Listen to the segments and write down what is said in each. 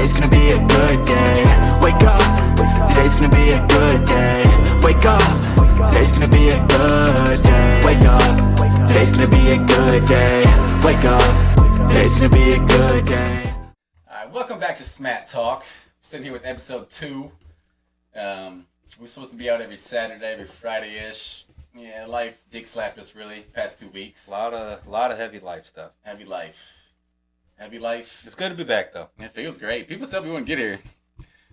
Today's gonna be a good day. Wake up. Today's gonna be a good day. Wake up. Today's gonna be a good day. Wake up. Today's gonna be a good day. Wake up. Today's gonna be a good day. Alright, welcome back to Smatt Talk. Sitting here with episode 2. We're supposed to be out every Saturday, every Friday-ish. Yeah, life dick slapped us really past 2 weeks. A lot of heavy life stuff. Heavy life. It's good to be back though. It feels great. People said we wouldn't get here.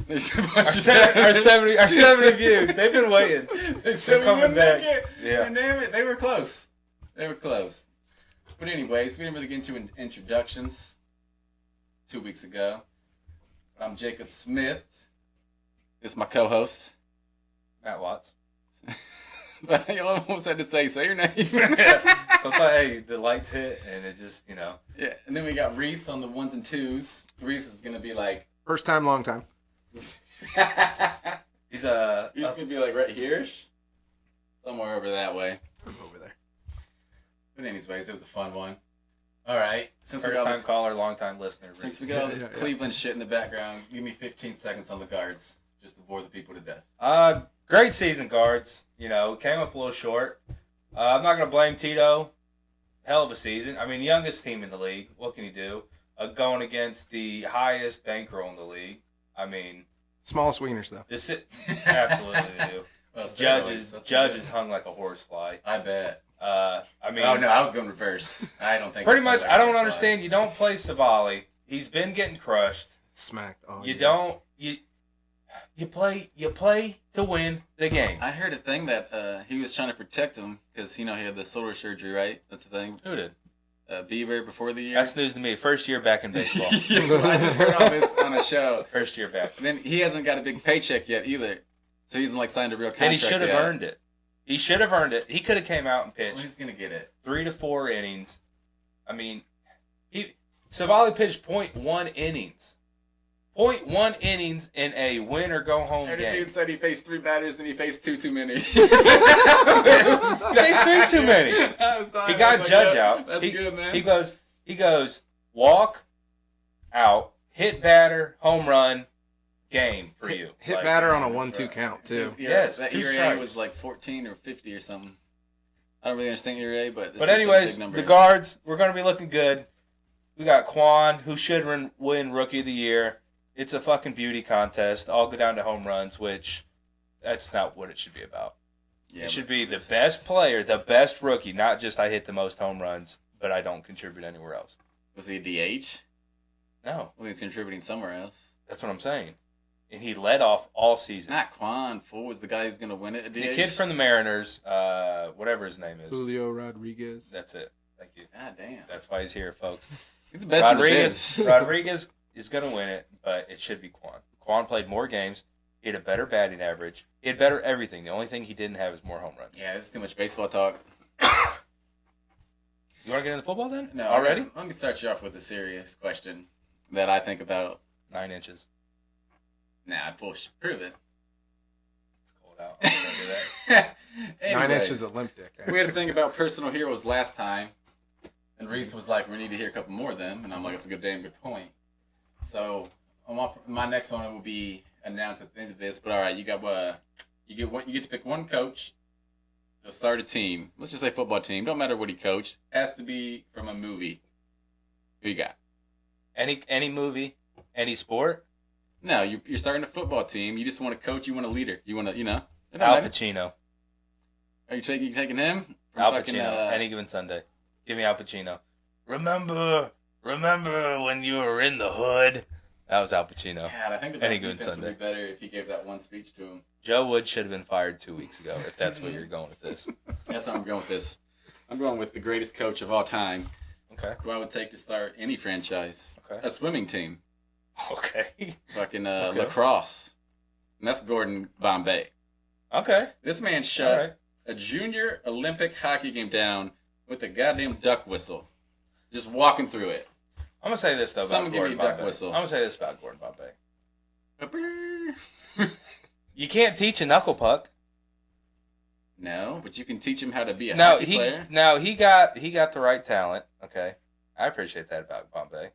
Our 70 views. They've been waiting. They said we wouldn't make it. Yeah. And damn it, they were close. But anyways, we didn't really get into introductions 2 weeks ago. I'm Jacob Smith. This is my co-host. Matt Watts. But I almost had to say your name. Yeah. Sometimes the lights hit and it just, Yeah, and then we got Reese on the 1s and 2s. Reese is going to be like... First time, long time. He's going to be like right here-ish. Somewhere over that way. Over there. But anyways, it was a fun one. All right. First time caller, long time listener. Reese. Since we got all this Cleveland shit in the background, give me 15 seconds on the guards. Just to bore the people to death. Great season, guards. Came up a little short. I'm not going to blame Tito. Hell of a season. I mean, youngest team in the league. What can you do? Going against the highest bankroll in the league. I mean... Smallest wieners, though. Absolutely they do. Well, judges hung like a horsefly. I bet. I mean... Oh, no, I was going reverse. I don't think... Pretty much, I don't understand. You don't play Savali. He's been getting crushed. Smacked. Oh, you don't... You play to win the game. I heard a thing that he was trying to protect him because, he had the shoulder surgery, right? That's the thing. Who did? Bieber before the year. That's news to me. First year back in baseball. I just heard all this on a show. First year back. And then he hasn't got a big paycheck yet either. So he hasn't signed a real contract And he should have yet. earned it. He should have earned it. He could have came out and pitched. Well, he's going to get it. 3 to 4 innings. I mean, Savali pitched 0.1 innings. 0.1 innings in a win or go home and game. The dude said he faced 3 batters and he faced 2 too many. He faced 3 too many. He got Judge out. That's good, man. He goes, walk, out, hit batter, home run, game for you. Hit batter on a 1-2 count, too. Yes, that 2 ERA strikes. was like 14 or 50 or something. I don't really understand ERA, but... But anyways, the guards, we're going to be looking good. We got Quan, who should win Rookie of the Year. It's a fucking beauty contest. All go down to home runs, which that's not what it should be about. Yeah, it should be the best player, the best rookie, not just I hit the most home runs, but I don't contribute anywhere else. Was he a DH? No. Well, he's contributing somewhere else. That's what I'm saying. And he led off all season. Not Quan. Fool was the guy who's going to win it at DH? The kid from the Mariners, whatever his name is. Julio Rodriguez. That's it. Thank you. God damn. That's why he's here, folks. He's the best Rodriguez is going to win it, but it should be Quan. Quan played more games. He had a better batting average. He had better everything. The only thing he didn't have is more home runs. Yeah, this is too much baseball talk. You want to get into football then? No. Already? Let me start you off with a serious question that I think about. 9 inches. Nah, bullshit. Prove it. It's cold out. I'm not gonna do that. 9 inches of limp dick. We had a thing about personal heroes last time, and Reese was like, we need to hear a couple more of them, and I'm like, it's a good damn good point. So my next one will be announced at the end of this. But all right, you get to pick one coach to start a team. Let's just say football team. Don't matter what he coached. Has to be from a movie. Who you got? Any movie, any sport. No, you're starting a football team. You just want a coach. You want a leader. You want to Al Pacino. Are you taking him? Al Pacino. Any given Sunday. Give me Al Pacino. Remember when you were in the hood? That was Al Pacino. God, I think the best defense would be better if he gave that one speech to him. Joe Wood should have been fired 2 weeks ago, if that's where you're going with this. That's how I'm going with this. I'm going with the greatest coach of all time. Okay. Who I would take to start any franchise. Okay. A swimming team. Okay. Fucking lacrosse. And that's Gordon Bombay. Okay. This man shut a junior Olympic hockey game down with a goddamn duck whistle. Just walking through it. I'm going to say this, though, about Gordon Bombay. Whistle. I'm going to say this about Gordon Bombay. You can't teach a knuckle puck. No, but you can teach him how to be a hockey player. No, he got the right talent. Okay. I appreciate that about Bombay.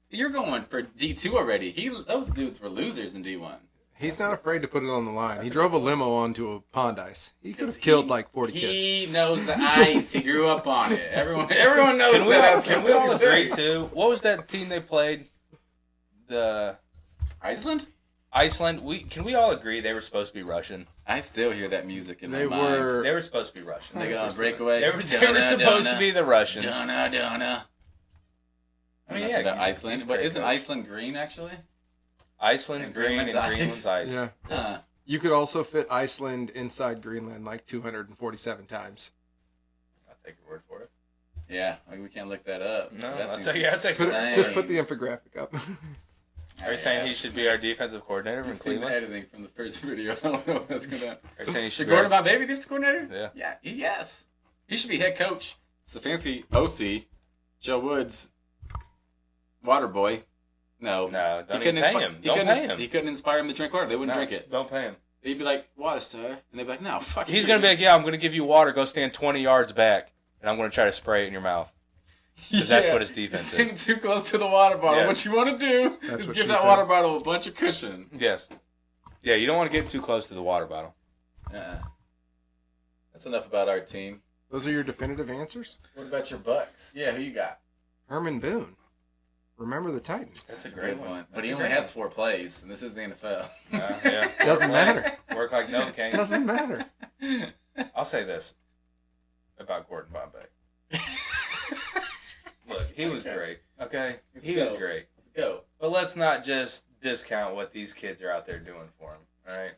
You're going for D2 already. Those dudes were losers in D1. He's not afraid to put it on the line. He drove a limo onto a pond ice. He could have killed like 40 kids. He knows the ice. He grew up on it. Everyone knows that. Can we all agree too? What was that team they played? The Iceland. Can we all agree they were supposed to be Russian? I still hear that music in my mind. They were supposed to be Russian. They got on breakaway. They were supposed to be the Russians. Donna. I mean, yeah, Iceland. But isn't Iceland green actually? Iceland's green and Greenland's ice. Yeah. You could also fit Iceland inside Greenland like 247 times. I'll take your word for it. Yeah, we can't look that up. No, I'll take it. Just put the infographic up. Are you saying he should be our defensive coordinator from Cleveland? The editing from the first video. I don't know if that's gonna. Are you saying he should be Gordon Bombay defensive coordinator? Yeah. Yeah. Yes. He should be head coach. Stefanski, OC, Joe Woods, water boy. No, don't even pay him. Don't pay him. He couldn't inspire him to drink water. They wouldn't drink it. Don't pay him. He'd be like, water, sir. And they'd be like, no, fuck. He's going to be like, yeah, I'm going to give you water. Go stand 20 yards back. And I'm going to try to spray it in your mouth. Because that's what his defense You're is. too close to the water bottle. Yes. What you want to do is give that water bottle a bunch of cushion. Yes. Yeah, you don't want to get too close to the water bottle. That's enough about our team. Those are your definitive answers? What about your Bucks? Yeah, who you got? Herman Boone. Remember the Titans. That's a great one. But he only has 4 plays, and this is the NFL. Yeah. Doesn't matter. Work like no king. Doesn't matter. I'll say this about Gordon Bombay. Look, he was great. Okay? He was great. Let's go. But let's not just discount what these kids are out there doing for him. All right?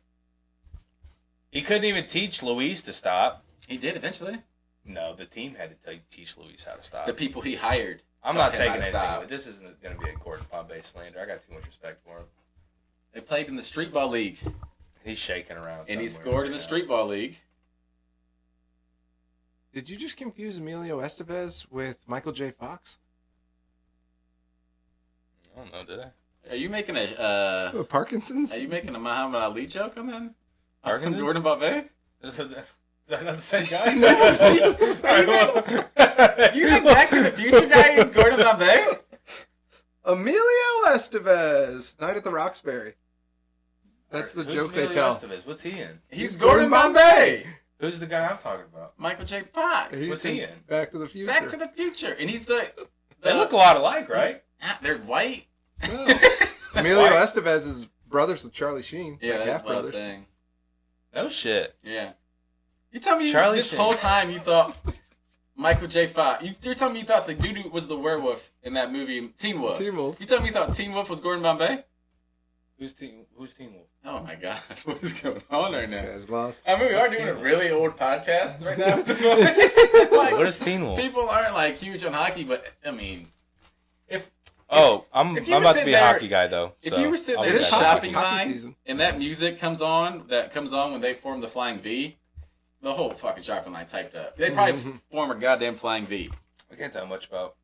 He couldn't even teach Luis to stop. He did eventually. No, the team had to teach Luis how to stop. The people he hired. I'm not taking anything. But this isn't going to be a Gordon Bombay slander. I got too much respect for him. They played in the Street Ball League. He's shaking around. And he scored in the Street Ball League. Did you just confuse Emilio Estevez with Michael J. Fox? I don't know, did I? Are you making a Parkinson's? Are you making a Muhammad Ali joke on then? Parkinson's? Gordon Bombay? Is that not the same guy? You think Back to the Future guy is Gordon Bombay? Emilio Estevez, Night at the Roxbury. That's the joke they tell. Estevez? What's he in? He's Gordon Bombay. Who's the guy I'm talking about? Michael J. Fox. What's he in? Back to the Future. Back to the Future, and he's the. They look a lot alike, right? They're white. No. Emilio Estevez is brothers with Charlie Sheen. Yeah, like that's one brothers. thing. No shit. Yeah. You tell me Charlie this Sheen. whole time you thought Michael J. Fox. You're telling me you thought the dude was the werewolf in that movie Teen Wolf. Teen Wolf. You telling me you thought Teen Wolf was Gordon Bombay? Who's Teen Wolf? Oh my gosh, what is going on right now? This guy's lost. I mean, we are doing a really old podcast right now. Like, What is Teen Wolf? people aren't like huge on hockey, but I mean, I'm if you were about to sitting be a there- hockey guy though. if so you were sitting I'll there be in the back. shopping Hockey line season. and that music comes on when they form the Flying V, the whole fucking shopping line's hyped up. They probably form a goddamn Flying V. I can't tell much about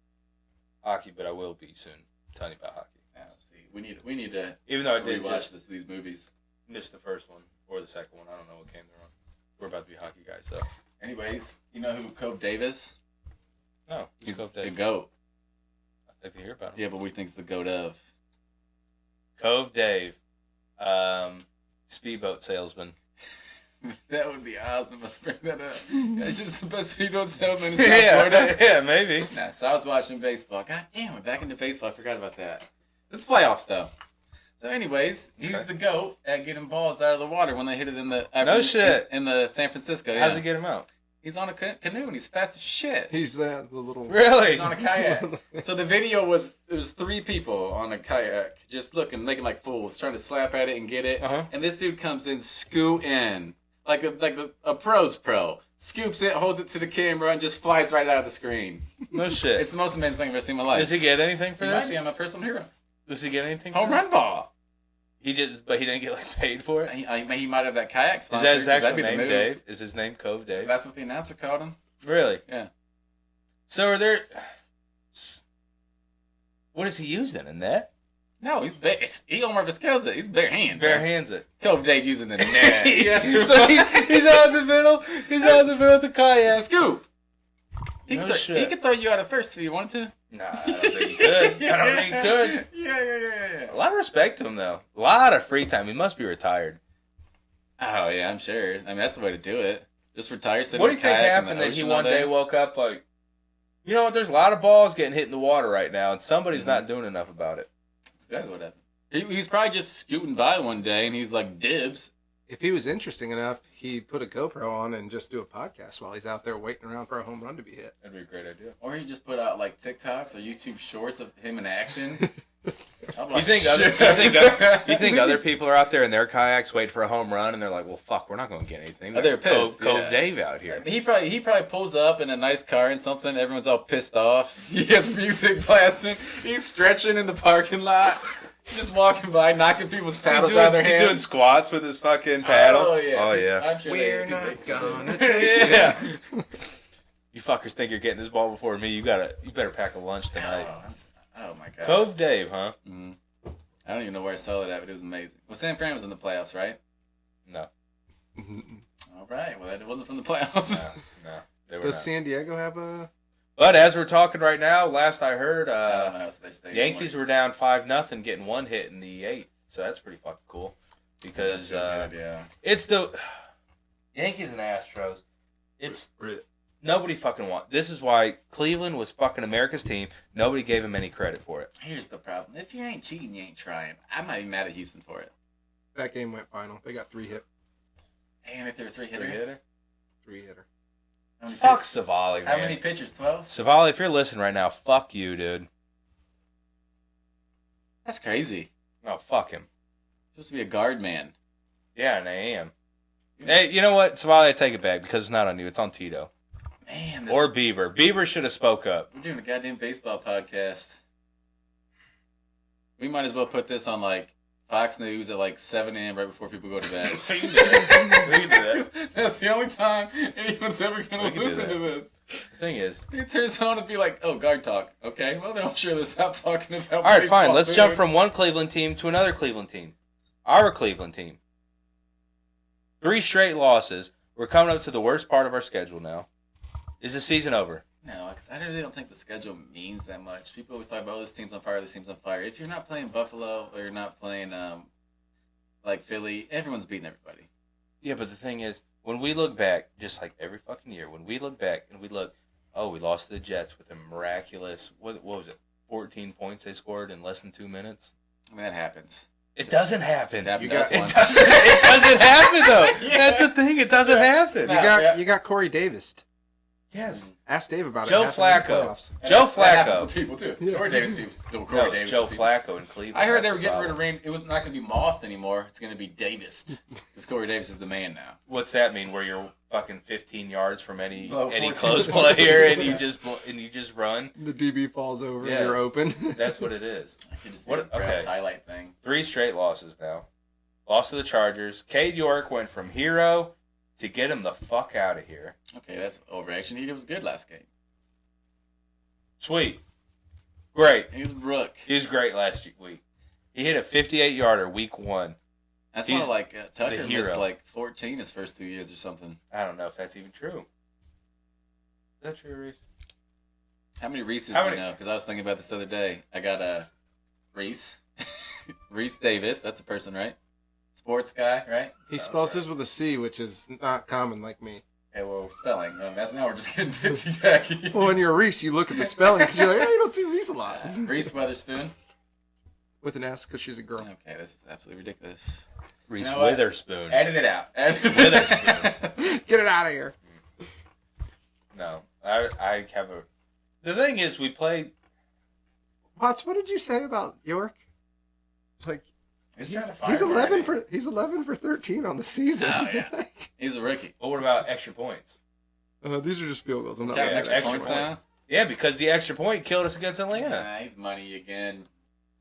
hockey, but I will be soon. Telling you about hockey. Yeah, see, we need to Even though I did rewatch just these movies. miss the first one or the second one. I don't know what came there on. We're about to be hockey guys though. Anyways, you know who Cove Dave is? No, he's Cove The Dave. GOAT. I'd like to hear about him. Yeah, but what do you think's the GOAT of? Cove Dave, speedboat salesman. That would be awesome. Let's bring that up. It's just the best speedboat salesman in South Florida. yeah, maybe. Nah, so I was watching baseball. God damn, we're back into baseball. I forgot about that. This is playoffs, though. So, anyways, he's the GOAT at getting balls out of the water when they hit it in the shit. in the San Francisco. How's Yeah. he get him out? He's on a canoe and he's fast as shit. He's the little. Really? He's on a kayak. So the video was 3 people on a kayak just looking, making like fools, trying to slap at it and get it. Uh-huh. And this dude comes in scooting like a pro's pro. Scoops it, holds it to the camera, and just flies right out of the screen. No shit. It's the most amazing thing I've ever seen in my life. Does he get anything for He this? might be my personal hero. Does he get anything? For Home this? run ball. But he didn't get paid for it. He might have that kayak Is sponsor. that his 'cause that'd actual be the name, move. Dave? Is his name Cove Dave? That's what the announcer called him. Really? Yeah. So are there? What is he using? A net? No, he's he Omar Vizqueza. He's bare hand. Bare bro. hands it. Cove Dave using the net. So he's out in the middle. He's out in the middle of the kayak. Scoop. He No could shit. he could throw you out at first if he wanted to. Nah, I don't think he could. I don't think he could. Yeah. A lot of respect to him, though. A lot of free time. He must be retired. Oh, yeah, I'm sure. I mean, that's the way to do it. Just retire, sit What do in you a think kayak in happened the that he ocean one all day woke up like, you know what, there's a lot of balls getting hit in the water right now, and somebody's not doing enough about it. That's exactly what happened. He's probably just scooting by one day, and he's like, dibs. If he was interesting enough, he'd put a GoPro on and just do a podcast while he's out there waiting around for a home run to be hit. That'd be a great idea. Or he just put out, like, TikToks or YouTube shorts of him in action. You think other people are out there in their kayaks waiting for a home run, and they're like, well, fuck, we're not going to get anything. Oh, they're pissed. Cove Dave out here. He probably pulls up in a nice car and something. Everyone's all pissed off. He has music blasting. He's stretching in the parking lot. Just walking by, knocking people's paddles out of their hands. He's doing squats with his fucking paddle. Oh, yeah. Oh, yeah. I'm sure We're not gonna take Yeah. You fuckers think you're getting this ball before me. You better pack a lunch tonight. Oh, my God. Cove Dave, huh? Mm-hmm. I don't even know where I saw that at, but it was amazing. Well, San Fran was in the playoffs, right? No. All right. Well, it wasn't from the playoffs. No. They were Does not. San Diego have a... But as we're talking right now, last I heard, I don't know. So they stayed Yankees in were down 5-0, getting one hit in the 8th. So that's pretty fucking cool. Because That's good, yeah. it's the Yankees and Astros. It's nobody fucking want. This is why Cleveland was fucking America's team. Nobody gave him any credit for it. Here's the problem. If you ain't cheating, you ain't trying. I'm not even mad at Houston for it. That game went final. They got 3 hit. Damn it, they're a three-hitter. 3-hitter. How many Fuck pitch- Savali, man. How many pitchers? 12? Savali, if you're listening right now, fuck you, dude. That's crazy. No, fuck him. Supposed to be a guard man. Yeah, and I am. Hey, you know what, Savali, I take it back because it's not on you. It's on Tito. Man, Or Bieber. Bieber should have spoke up. we're doing a goddamn baseball podcast. We might as well put this on, like, Fox News at, like, 7 a.m. right before people go to bed. We can do that. That's the only time anyone's ever going We to can do listen that. to this. The thing is, It turns on and be like, oh, guard talk. Okay, well, then I'm sure they'll stop talking about all right, baseball fine. Let's soon. jump from one Cleveland team to another Cleveland team. Our Cleveland team. 3 straight losses. We're coming up to the worst part of our schedule now. Is the season over? No, because I really don't think the schedule means that much. People always talk about, oh, this team's on fire, this team's on fire. If you're not playing Buffalo or you're not playing, like, Philly, everyone's beating everybody. Yeah, but the thing is, when we look back, just like every fucking year, when we look back and we look, oh, we lost to the Jets with a miraculous, what was it, 14 points they scored in less than 2 minutes? I mean, that happens. It doesn't happen. It happened You to us got- once. It doesn't happen, though. That's the thing. It doesn't happen. No. You got Corey Davis. Yes. Ask Dave about Joe it. Half of the Flacco. playoffs. Joe That happens Flacco. to people, too. Yeah. Corey Davis people still Corey No, Davis it's Joe people. Flacco in Cleveland. I heard they That's were the getting rid problem. of Rain. It was not going to be Moss anymore. It's going to be Davis. Because Corey Davis is the man now. What's that mean? Where you're fucking 15 yards from any About 14 close yards. player and you just run? The DB falls over Yes. and you're open. That's what it is. I could just What- hear Brad's okay. highlight thing. 3 straight losses now. Lost to the Chargers. Cade York went from hero to get him the fuck out of here. Okay, that's overreaction. He was good last game. Sweet. Great. He was Rook. He was great last week. He hit a 58-yarder week 1. I He's saw like Tucker the missed hero. like 14 his first 2 years or something. I don't know if that's even true. Is that true, Reese? How many Reese's How do many- you know? Because I was thinking about this the other day. I got a Reese. Reese Davis. That's a person, right? Sports guy, right? He Oh, spells sorry. his with a C, which is not common like me. Okay, well, spelling. That's now we're just getting tipsy-tacky. Well, when you're a Reese, you look at the spelling because you're like, hey, you don't see Reese a lot. Reese Witherspoon. With an S because she's a girl. Okay, this is absolutely ridiculous. Reese You know what? Witherspoon. Edit it out. Witherspoon. Get it out of here. No, I have a. The thing is, we play. Potts, what did you say about York? Like He's trying to he's fire him 11 already. he's 11 for 13 on the season. Oh, yeah. He's a rookie. But what about extra points? These are just field goals. I'm not Counting Yeah, extra extra points point. now? Yeah, because the extra point killed us against Atlanta. Nah, he's money again.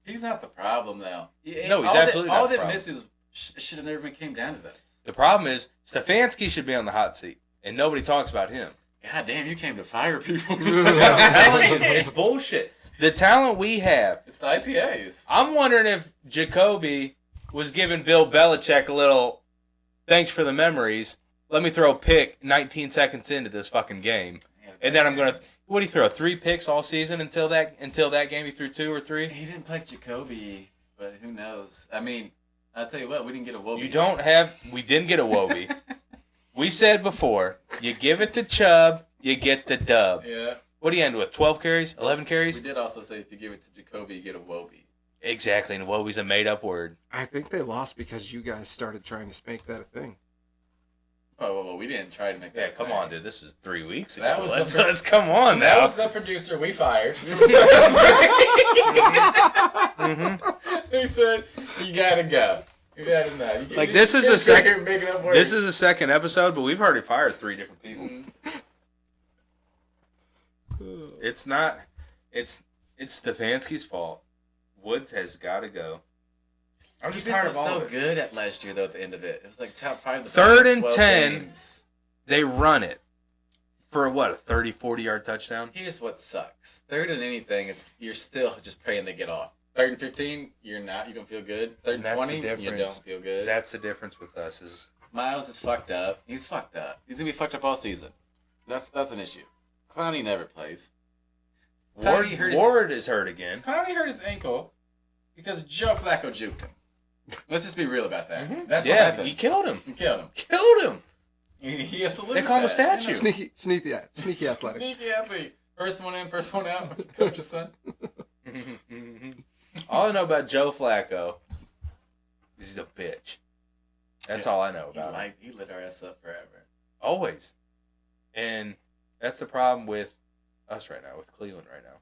He's not the problem, though. No, he's all absolutely not all the that problem. misses should have never been came down to this. The problem is Stefanski should be on the hot seat, and nobody talks about him. God damn, you came to fire people. I'm telling you, it's bullshit. The talent we have. It's the IPAs. I'm wondering if Jacoby was giving Bill Belichick a little thanks for the memories. Let me throw a pick 19 seconds into this fucking game. And then I'm going to... What did he throw? 3 picks all season until that game. He threw 2 or 3. He didn't play Jacoby, but who knows? I mean, I'll tell you what, we didn't get a Wobie. We didn't get a Wobie. We said before, you give it to Chubb, you get the dub. Yeah. What do you end with? 12 carries? 11 carries? We did also say if you give it to Jacoby, you get a Wobie. Exactly, and Wobie's a made-up word. I think they lost because you guys started trying to make that a thing. Oh, we didn't try to make that. Yeah, come thing. on, dude. This is 3 weeks ago. That was let's come on now. That was the producer we fired. He said, "You gotta go. You gotta know." Like, this is the second. This This is the second episode, but we've already fired 3 different people. It's not. It's Stefanski's fault. Woods has got to go. I'm just Defense tired was of all so of it. good at last year, though. At the end of it, it was like top 5. Third and 12 10. games. They run it for what, a 30, 40-yard touchdown? Here's what sucks. Third and anything, you're still just praying they get off. 3rd and 15, you're not. You don't feel good. 3rd and That's 20, the you difference. don't feel good. That's the difference with us. Is Miles is fucked up. He's fucked up. He's gonna be fucked up all season. That's an issue. Clowney never plays. Ward is hurt again. Clowney hurt his ankle because Joe Flacco juked him. Let's just be real about that. Mm-hmm. That's what happened. He killed him. He killed him. Killed him. He has to live They with call him a that. statue. Sneaky athletic. Sneaky athlete. First one in, first one out. Coach's son. All I know about Joe Flacco is he's a bitch. That's all I know about him. He lit our ass up forever. Always. And that's the problem with us right now, with Cleveland right now.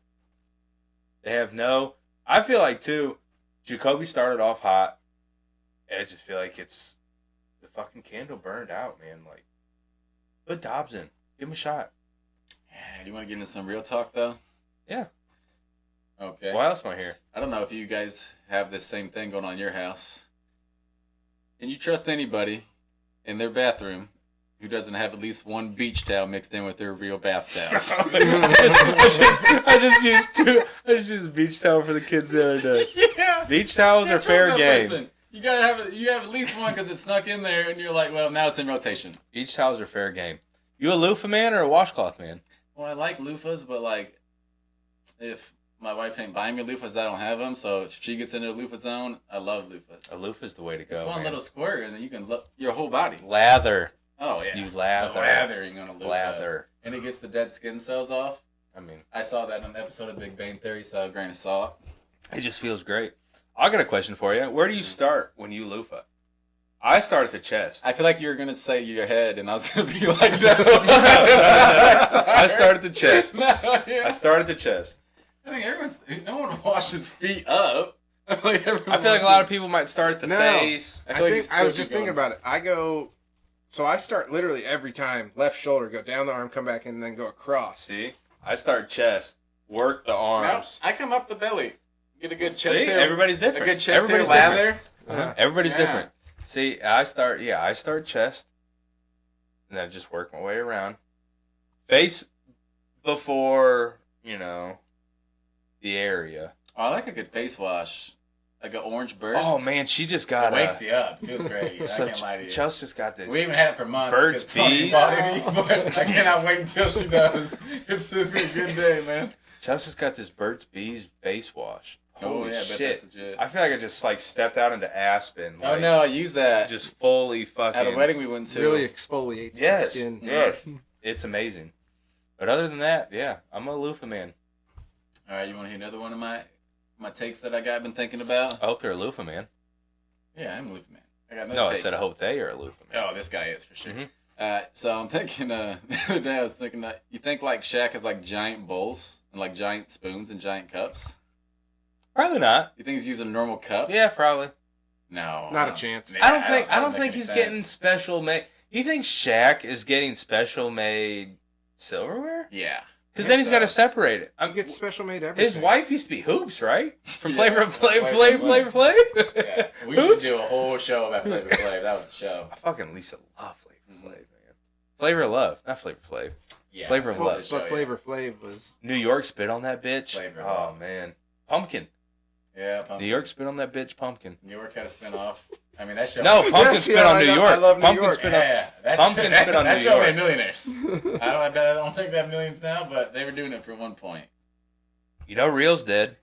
They have no... I feel like, too, Jacoby started off hot, and I just feel like it's... The fucking candle burned out, man. Like, put Dobbs in. Give him a shot. Yeah, you want to get into some real talk, though? Yeah. Okay. Why else am I here? I don't know if you guys have this same thing going on in your house. Can you trust anybody in their bathroom who doesn't have at least one beach towel mixed in with their real bath towels? I just used beach towel for the kids the other day. Yeah. Beach towels are fair game. Person. You have at least one because it snuck in there, and you're like, well, now it's in rotation. Beach towels are fair game. You a loofah man or a washcloth man? Well, I like loofahs, but like, if my wife ain't buying me loofahs, I don't have them. So if she gets into the loofah zone, I love loofahs. A loofah's the way to go. It's one man. little squirt, and then you can look your whole body. Lather. Oh yeah, You lather. lathering on a loofah. Lather. And it gets the dead skin cells off. I mean, I saw that on the episode of Big Bang Theory, so a grain of salt. it just feels great. I got a question for you. Where do you start when you loofah? I start at the chest. I feel like you were gonna say your head, and I was gonna be like, no. I start at the chest. No, yeah. I start at the chest. I think no one washes feet up. I feel like a lot of people might start at the No. face. I was just thinking about it. I start literally every time left shoulder, go down the arm, come back in, and then go across. See? I start chest, work the arms. I come up the belly. Get a good chest See? hair. Everybody's different. A good chest Everybody's hair different. lather. Everybody's Yeah. different. See, I start chest, and then just work my way around. Face before, the area. Oh, I like a good face wash. Like an orange burst. Oh, man, she just It got wakes you up. It feels great. I can't lie to you. Chelsea just got this. We haven't had it for months. Burt's because Tony Bees. bought it, but I cannot wait until she does. It's gonna be a good day, man. Chelsea's got this Burt's Bees face wash. Holy I bet shit. that's legit. I feel like I just, stepped out into Aspen. Oh no, I used that Just fully fucking... at a wedding we went to. Really exfoliates the Yes, skin. yes. It's amazing. But other than that, yeah, I'm a loofah man. All right, you want to hear another one of my takes that I've been thinking about? I hope they're a loofah man. Yeah, I'm a loofah man. I got another No, I take. said I hope they are a loofah man. Oh, this guy is for sure. Mhm. So I'm thinking. The other day I was thinking that you think like Shaq has like giant bowls and like giant spoons and giant cups. Probably not. You think he's using a normal cup? Yeah, probably. No, Not a chance. Yeah, I don't make think any he's sense. getting special made. You think Shaq is getting special made silverware? Yeah, Because then he's got to separate it. He gets special made everything. His wife used to be Hoops, right? From Yeah, Flavor Flavor Flav. Yeah, we should Hoops? do a whole show about Flavor Flav. That was the show. I fucking Lisa love Flavor Flav, man. Flavor of Love, not Flavor Flav. Yeah, Flavor of I Love. love the show, But Flavor Flav was... New York spit on that bitch. Flavor of Oh Love. man, Pumpkin. Yeah, New York spit on that bitch. Pumpkin. New York had a spinoff. I mean, that show. No, Pumpkin Yes, spit yeah, on I New know. York. I love New Pumpkin York. spit on. Yeah, that Pumpkin spit on that New show York. made millionaires. I don't think they have millions now, but they were doing it for one point. You know, Reels did.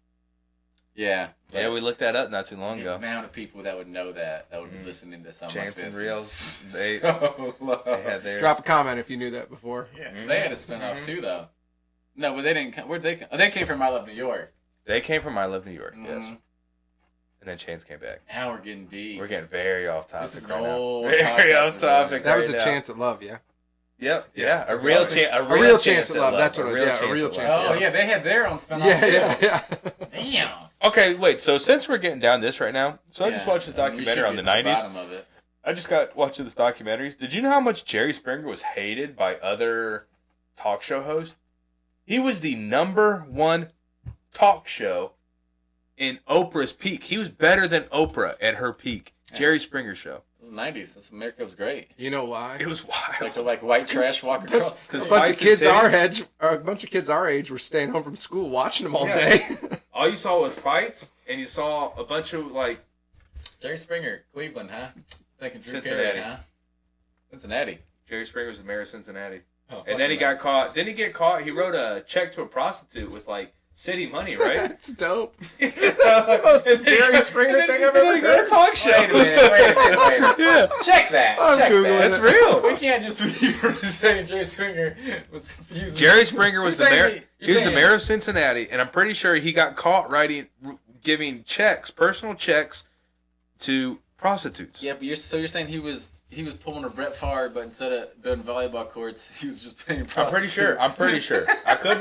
Yeah. Yeah, we looked that up not too long The ago. amount of people that would know that would be listening to something like Chance and this. Reels, is they so low. had theirs. Drop a comment if you knew that before. Yeah, they had a spinoff too, though. No, but they didn't. Where'd they come? Oh, they came from I Love New York. They came from I Love New York, yes. Mhm. And then Chance came back. Now we're getting deep. We're getting very off topic This is right an now. old Very podcast off topic. That was right a now. chance at love, yeah. Yep. Yeah. Yeah. A real chance at love. That's what it was. Yeah, a real at chance love. Oh yeah, they had their own spinoff Yeah, too. yeah. Damn. Okay, wait. So since we're getting down this right now, so I just Yeah, watched this I mean, we should documentary on get the to the '90s. bottom of it. I just got watching this documentaries. Did you know how much Jerry Springer was hated by other talk show hosts? He was the #1 talk show in Oprah's peak. He was better than Oprah at her peak. Jerry Springer show. It was the '90s. This America was great. You know why? It was wild. Like white trash walk across the A street. bunch fights of kids and our titties. age, or a bunch of kids our age, were staying home from school watching them all Yeah. day. All you saw was fights, and you saw a bunch of like Jerry Springer, Cleveland, huh? Thinking Drew Cincinnati. Carey, huh? Cincinnati. Jerry Springer was the mayor of Cincinnati. Oh, And then he got caught. Didn't he get caught? He wrote a check to a prostitute with like city money, right? That's dope. That's the most Jerry Springer thing I've ever heard. talk show. Wait a minute. Yeah. Check that. I'm Check Googling that. That's real. We can't just be saying Jerry Springer was using. Jerry Springer was the You're mayor. saying He was the saying- mayor of Cincinnati, and I'm pretty sure he got caught giving checks, personal checks, to prostitutes. Yeah, but you're saying he was pulling a Brett Favre, but instead of building volleyball courts, he was just paying I'm prostitutes. pretty sure. I could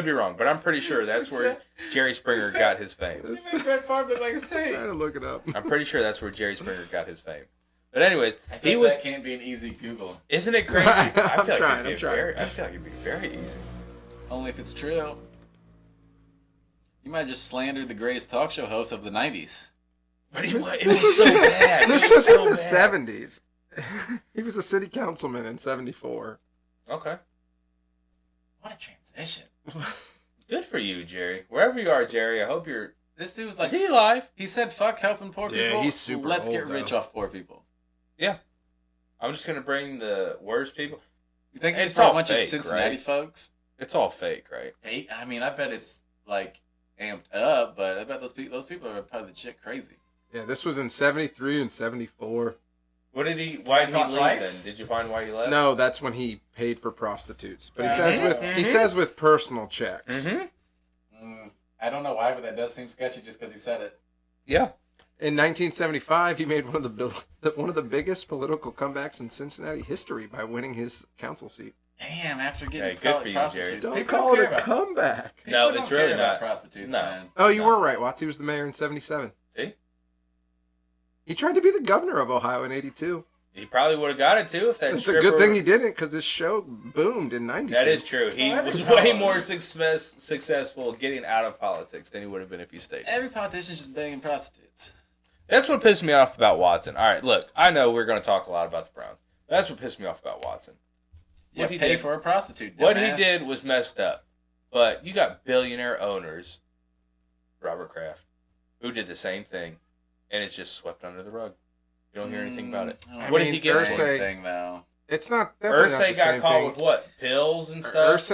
be wrong, but I'm pretty sure that's where Jerry Springer got his fame. You made Brett Favre look like a I'm saint. trying to look it up. I'm pretty sure that's where Jerry Springer got his fame. But anyways, I he think was. that can't be an easy Google. Isn't it crazy? I'm I feel trying. like it'd be very easy. Only if it's true. You might just slander the greatest talk show host of the '90s. But it was so bad. This It was so in the bad. 70s. He was a city councilman in 74. Okay. What a transition! Good for you, Jerry. Wherever you are, Jerry, I hope you're. This dude was like, Is he alive? he said, "Fuck helping poor Yeah, people. he's super Let's old, get rich though. off poor people." I'm just gonna bring the worst people. You think It's it's for a all bunch of fake, Cincinnati right? folks? It's all fake, right? Hey, I mean, I bet it's like amped up, but I bet those people are probably the shit crazy. Yeah, this was in 73 and 74. What did he? Why did he Caught leave twice? then? Did you find why he left? No, that's when he paid for prostitutes. But he Mhm. says with personal checks. Mm-hmm. I don't know why, but that does seem sketchy just because he said it. Yeah. In 1975, he made one of the biggest political comebacks in Cincinnati history by winning his council seat. Damn, after Hey, getting good caught for you, prostitutes. Jerry. Don't People call care it a about- comeback. people No, don't it's really care about not. prostitutes, No. man. Oh, you No. were right, Watts. He was the mayor in 77. See? He tried to be the governor of Ohio in 82. He probably would have got it too if that. It's a stripper- good thing he didn't, because his show boomed in 92. That is true. He So was every- way more successful getting out of politics than he would have been if he stayed. Every politician's just banging prostitutes. That's what pissed me off about Watson. All right, look, I know we're going to talk a lot about the Browns. That's what pissed me off about Watson. You What he pay did- for a prostitute. What he dumbass. did was messed up. But you got billionaire owners, Robert Kraft, who did the same thing, and it's just swept under the rug. You don't hear anything about it. I don't What know did if he it's get the for same it? thing though? It's not. Definitely not Ursay the got same caught thing. with what? Pills and stuff?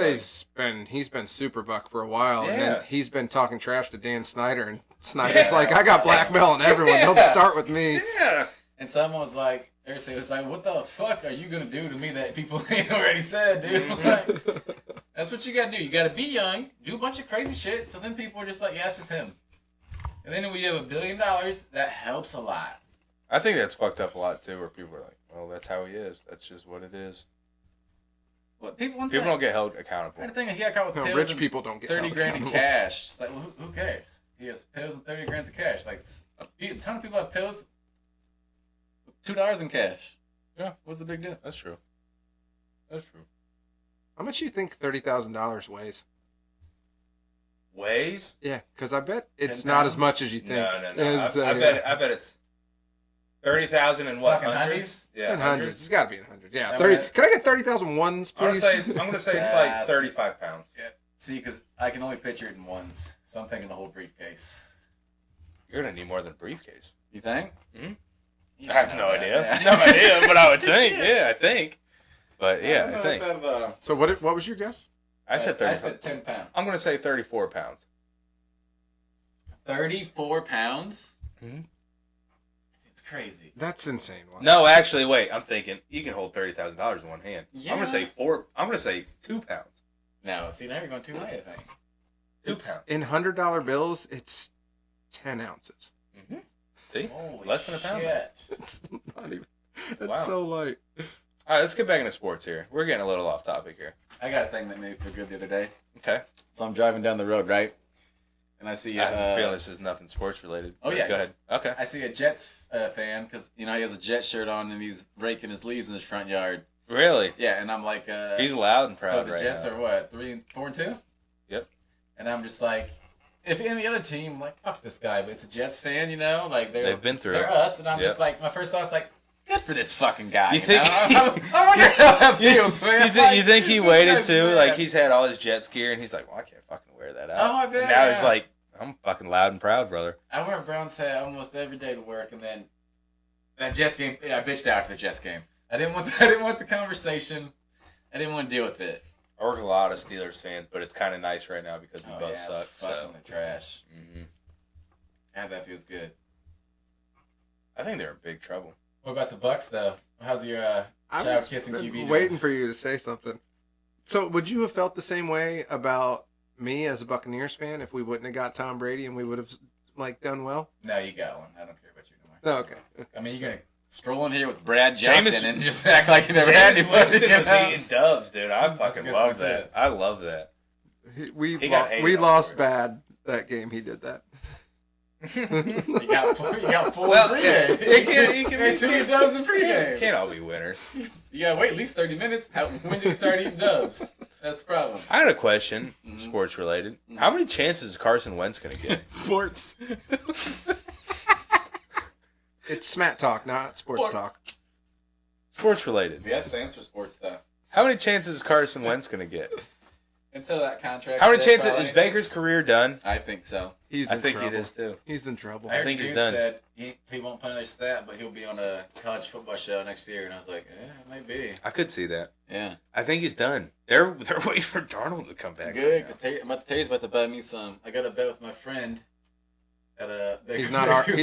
He's been super buck for a while, and Yeah. then he's been talking trash to Dan Snyder, and Snyder's like, I got blackmailing everyone. Don't start with me. Yeah. And someone was like, Ursay was like, "What the fuck are you gonna do to me that people ain't already said, dude?" Like, that's what you gotta do. You gotta be young, do a bunch of crazy shit, so then people are just like, "Yeah, it's just him." And then when you have $1 billion, that helps a lot. I think that's fucked up a lot, too, where people are like, well, that's how he is. That's just what it is. What people want People don't get held accountable. I think he got caught with No, pills rich and people don't get 30 held grand in accountable. cash. It's like, well, who cares? He has pills and 30 grand in cash. Like, a ton of people have pills with $2 in cash. Yeah. What's the big deal? That's true. That's true. How much do you think $30,000 weighs? Weighs? Yeah, because I bet it's 10 not as pounds? much as you think. No. I It's, bet it's 30,000 and what? Fucking Hundreds? hundreds? Yeah, in hundreds. It's got to be in hundreds. Yeah, Yeah, 30. but- Can I get 30,000 ones, I'm please? gonna say it's Yeah, like 35 pounds. Yeah. See, because I can only picture it in ones. So I'm thinking the whole briefcase. You're gonna need more than a briefcase. You think? Mhm. have no that, idea. yeah. No idea, but I would think. Yeah, I think. But I yeah, don't know I think. if that, So what was your guess? I said 30. I said 10 pounds. I'm going to say 34 pounds. 34 pounds? Mhm. Seems crazy. That's insane. Wow. No, actually, wait. I'm thinking you can hold $30,000 in one hand. Yeah. I'm going to say 4. I'm going to say 2 pounds. No, see, now you're going too light, I think. 2 It's- pounds. In $100 bills, it's 10 ounces. Mm-hmm. See? Holy Less than a pound. shit. It's not even. It's Wow. so light. All right, let's get back into sports here. We're getting a little off topic here. I got a thing that made me feel good the other day. Okay. So I'm driving down the road, right? And I see I have a feeling this is nothing sports related. Oh, yeah. Go ahead. Okay. I see a Jets fan because he has a Jets shirt on and he's raking his leaves in his front yard. Really? Yeah, and I'm like, He's loud and proud so the right Jets now. are what, 4-2? Yep. And I'm just like, if any other team, I'm like, fuck this guy, but it's a Jets fan, like They've been through they're it. us, and I'm Yep. just like, my first thought was like, good for this fucking guy. You think- I wonder how that feels, man. You think he This waited guy's too? mad. Like he's had all his Jets gear and he's like, well, I can't fucking wear that out. Oh, I bet. And now he's yeah. like, I'm fucking loud and proud, brother. I wear a Browns hat almost every day to work, and then that Jets game, I bitched out after the Jets game. I didn't want the conversation. I didn't want to deal with it. I work with a lot of Steelers fans, but it's kind of nice right now because we Oh, both yeah, suck. fucking So the trash. hmm God, that feels good. I think they're in big trouble. What about the Bucks, though? How's your I child was kissing QB doing? waiting for you to say something. So, would you have felt the same way about me as a Buccaneers fan if we wouldn't have got Tom Brady and we would have done well? No, you got one. I don't care about you no more. No, okay. I mean, you're gonna stroll in here with Brad Johnson Jameis- and just act like you never had James anybody. Winston you was know? eating dubs, dude. I That's fucking a good love point, that. too. I love that. We He got hated we on lost for it. bad that game. He did that. You got four Well, in yeah, pregame. he can Hey, 2 dubs in pregame. Can't all be winners. You gotta wait at least 30 minutes. When did he start eating dubs? That's the problem. I had a question, Mhm. sports related. How many chances is Carson Wentz going to get? Sports. It's Smatt Talk, not sports talk. Sports related. The S stands for sports stuff. How many chances is Carson Wentz going to get? Until that contract. How many hit, chances is probably. Baker's career done? I think so. He's I in think trouble. it is too. He's in trouble. I heard think he's dude done. said he won't play another stat, but he'll be on a college football show next year. And I was like, yeah, it might be. I could see that. Yeah. I think he's done. They're waiting for Darnold to come back. Good, because Terry's about to buy me some. I got a bet with my friend. At a He's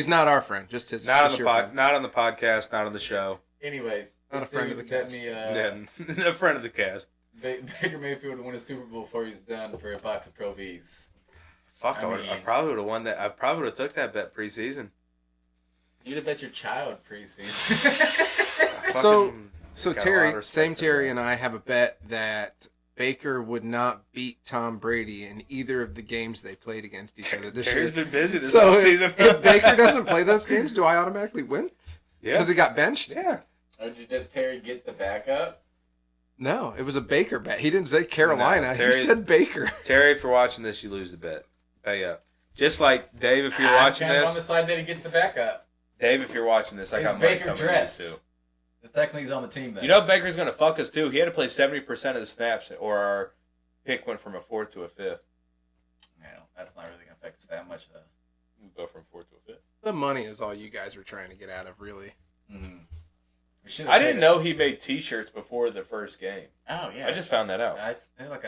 not our friend. Just his. Not on just the your pod, friend. not on the podcast, not on the show. Anyways, Not this a friend dude of the bet cast. me Then a friend of the cast. Baker Mayfield to win a Super Bowl before he's done for a box of Pro V's. Fuck, I I mean- probably would have won that. I probably would have took that bet preseason. You'd have bet your child preseason. So- Fucking So got a lot Terry, of respect same for Terry that. and I have a bet that Baker would not beat Tom Brady in either of the games they played against each other this Terry's year. been busy this So season. if Baker doesn't play those games, do I automatically win? yeah, Because he got benched? yeah. Or does Terry get the backup? No, it was a Baker bet. He didn't say Carolina. No, Terry- he said Baker. Terry, if you're watching this, you lose the bet. Pay up. Just like Dave, if you're I'm watching kind of on the this, side that he gets the backup. Dave, if you're watching this, I Is got money Baker coming dressed? to you too. Because technically he's on the team then. You know Baker's going to fuck us too. He had to play 70% of the snaps, or our pick went from a fourth to a fifth. No, that's not really going to affect us that much, though. We go from fourth to a fifth. The money is all you guys were trying to get out of, really. Mm-hmm. I didn't know he made T-shirts before the first game. Oh, yeah. I just found that out. I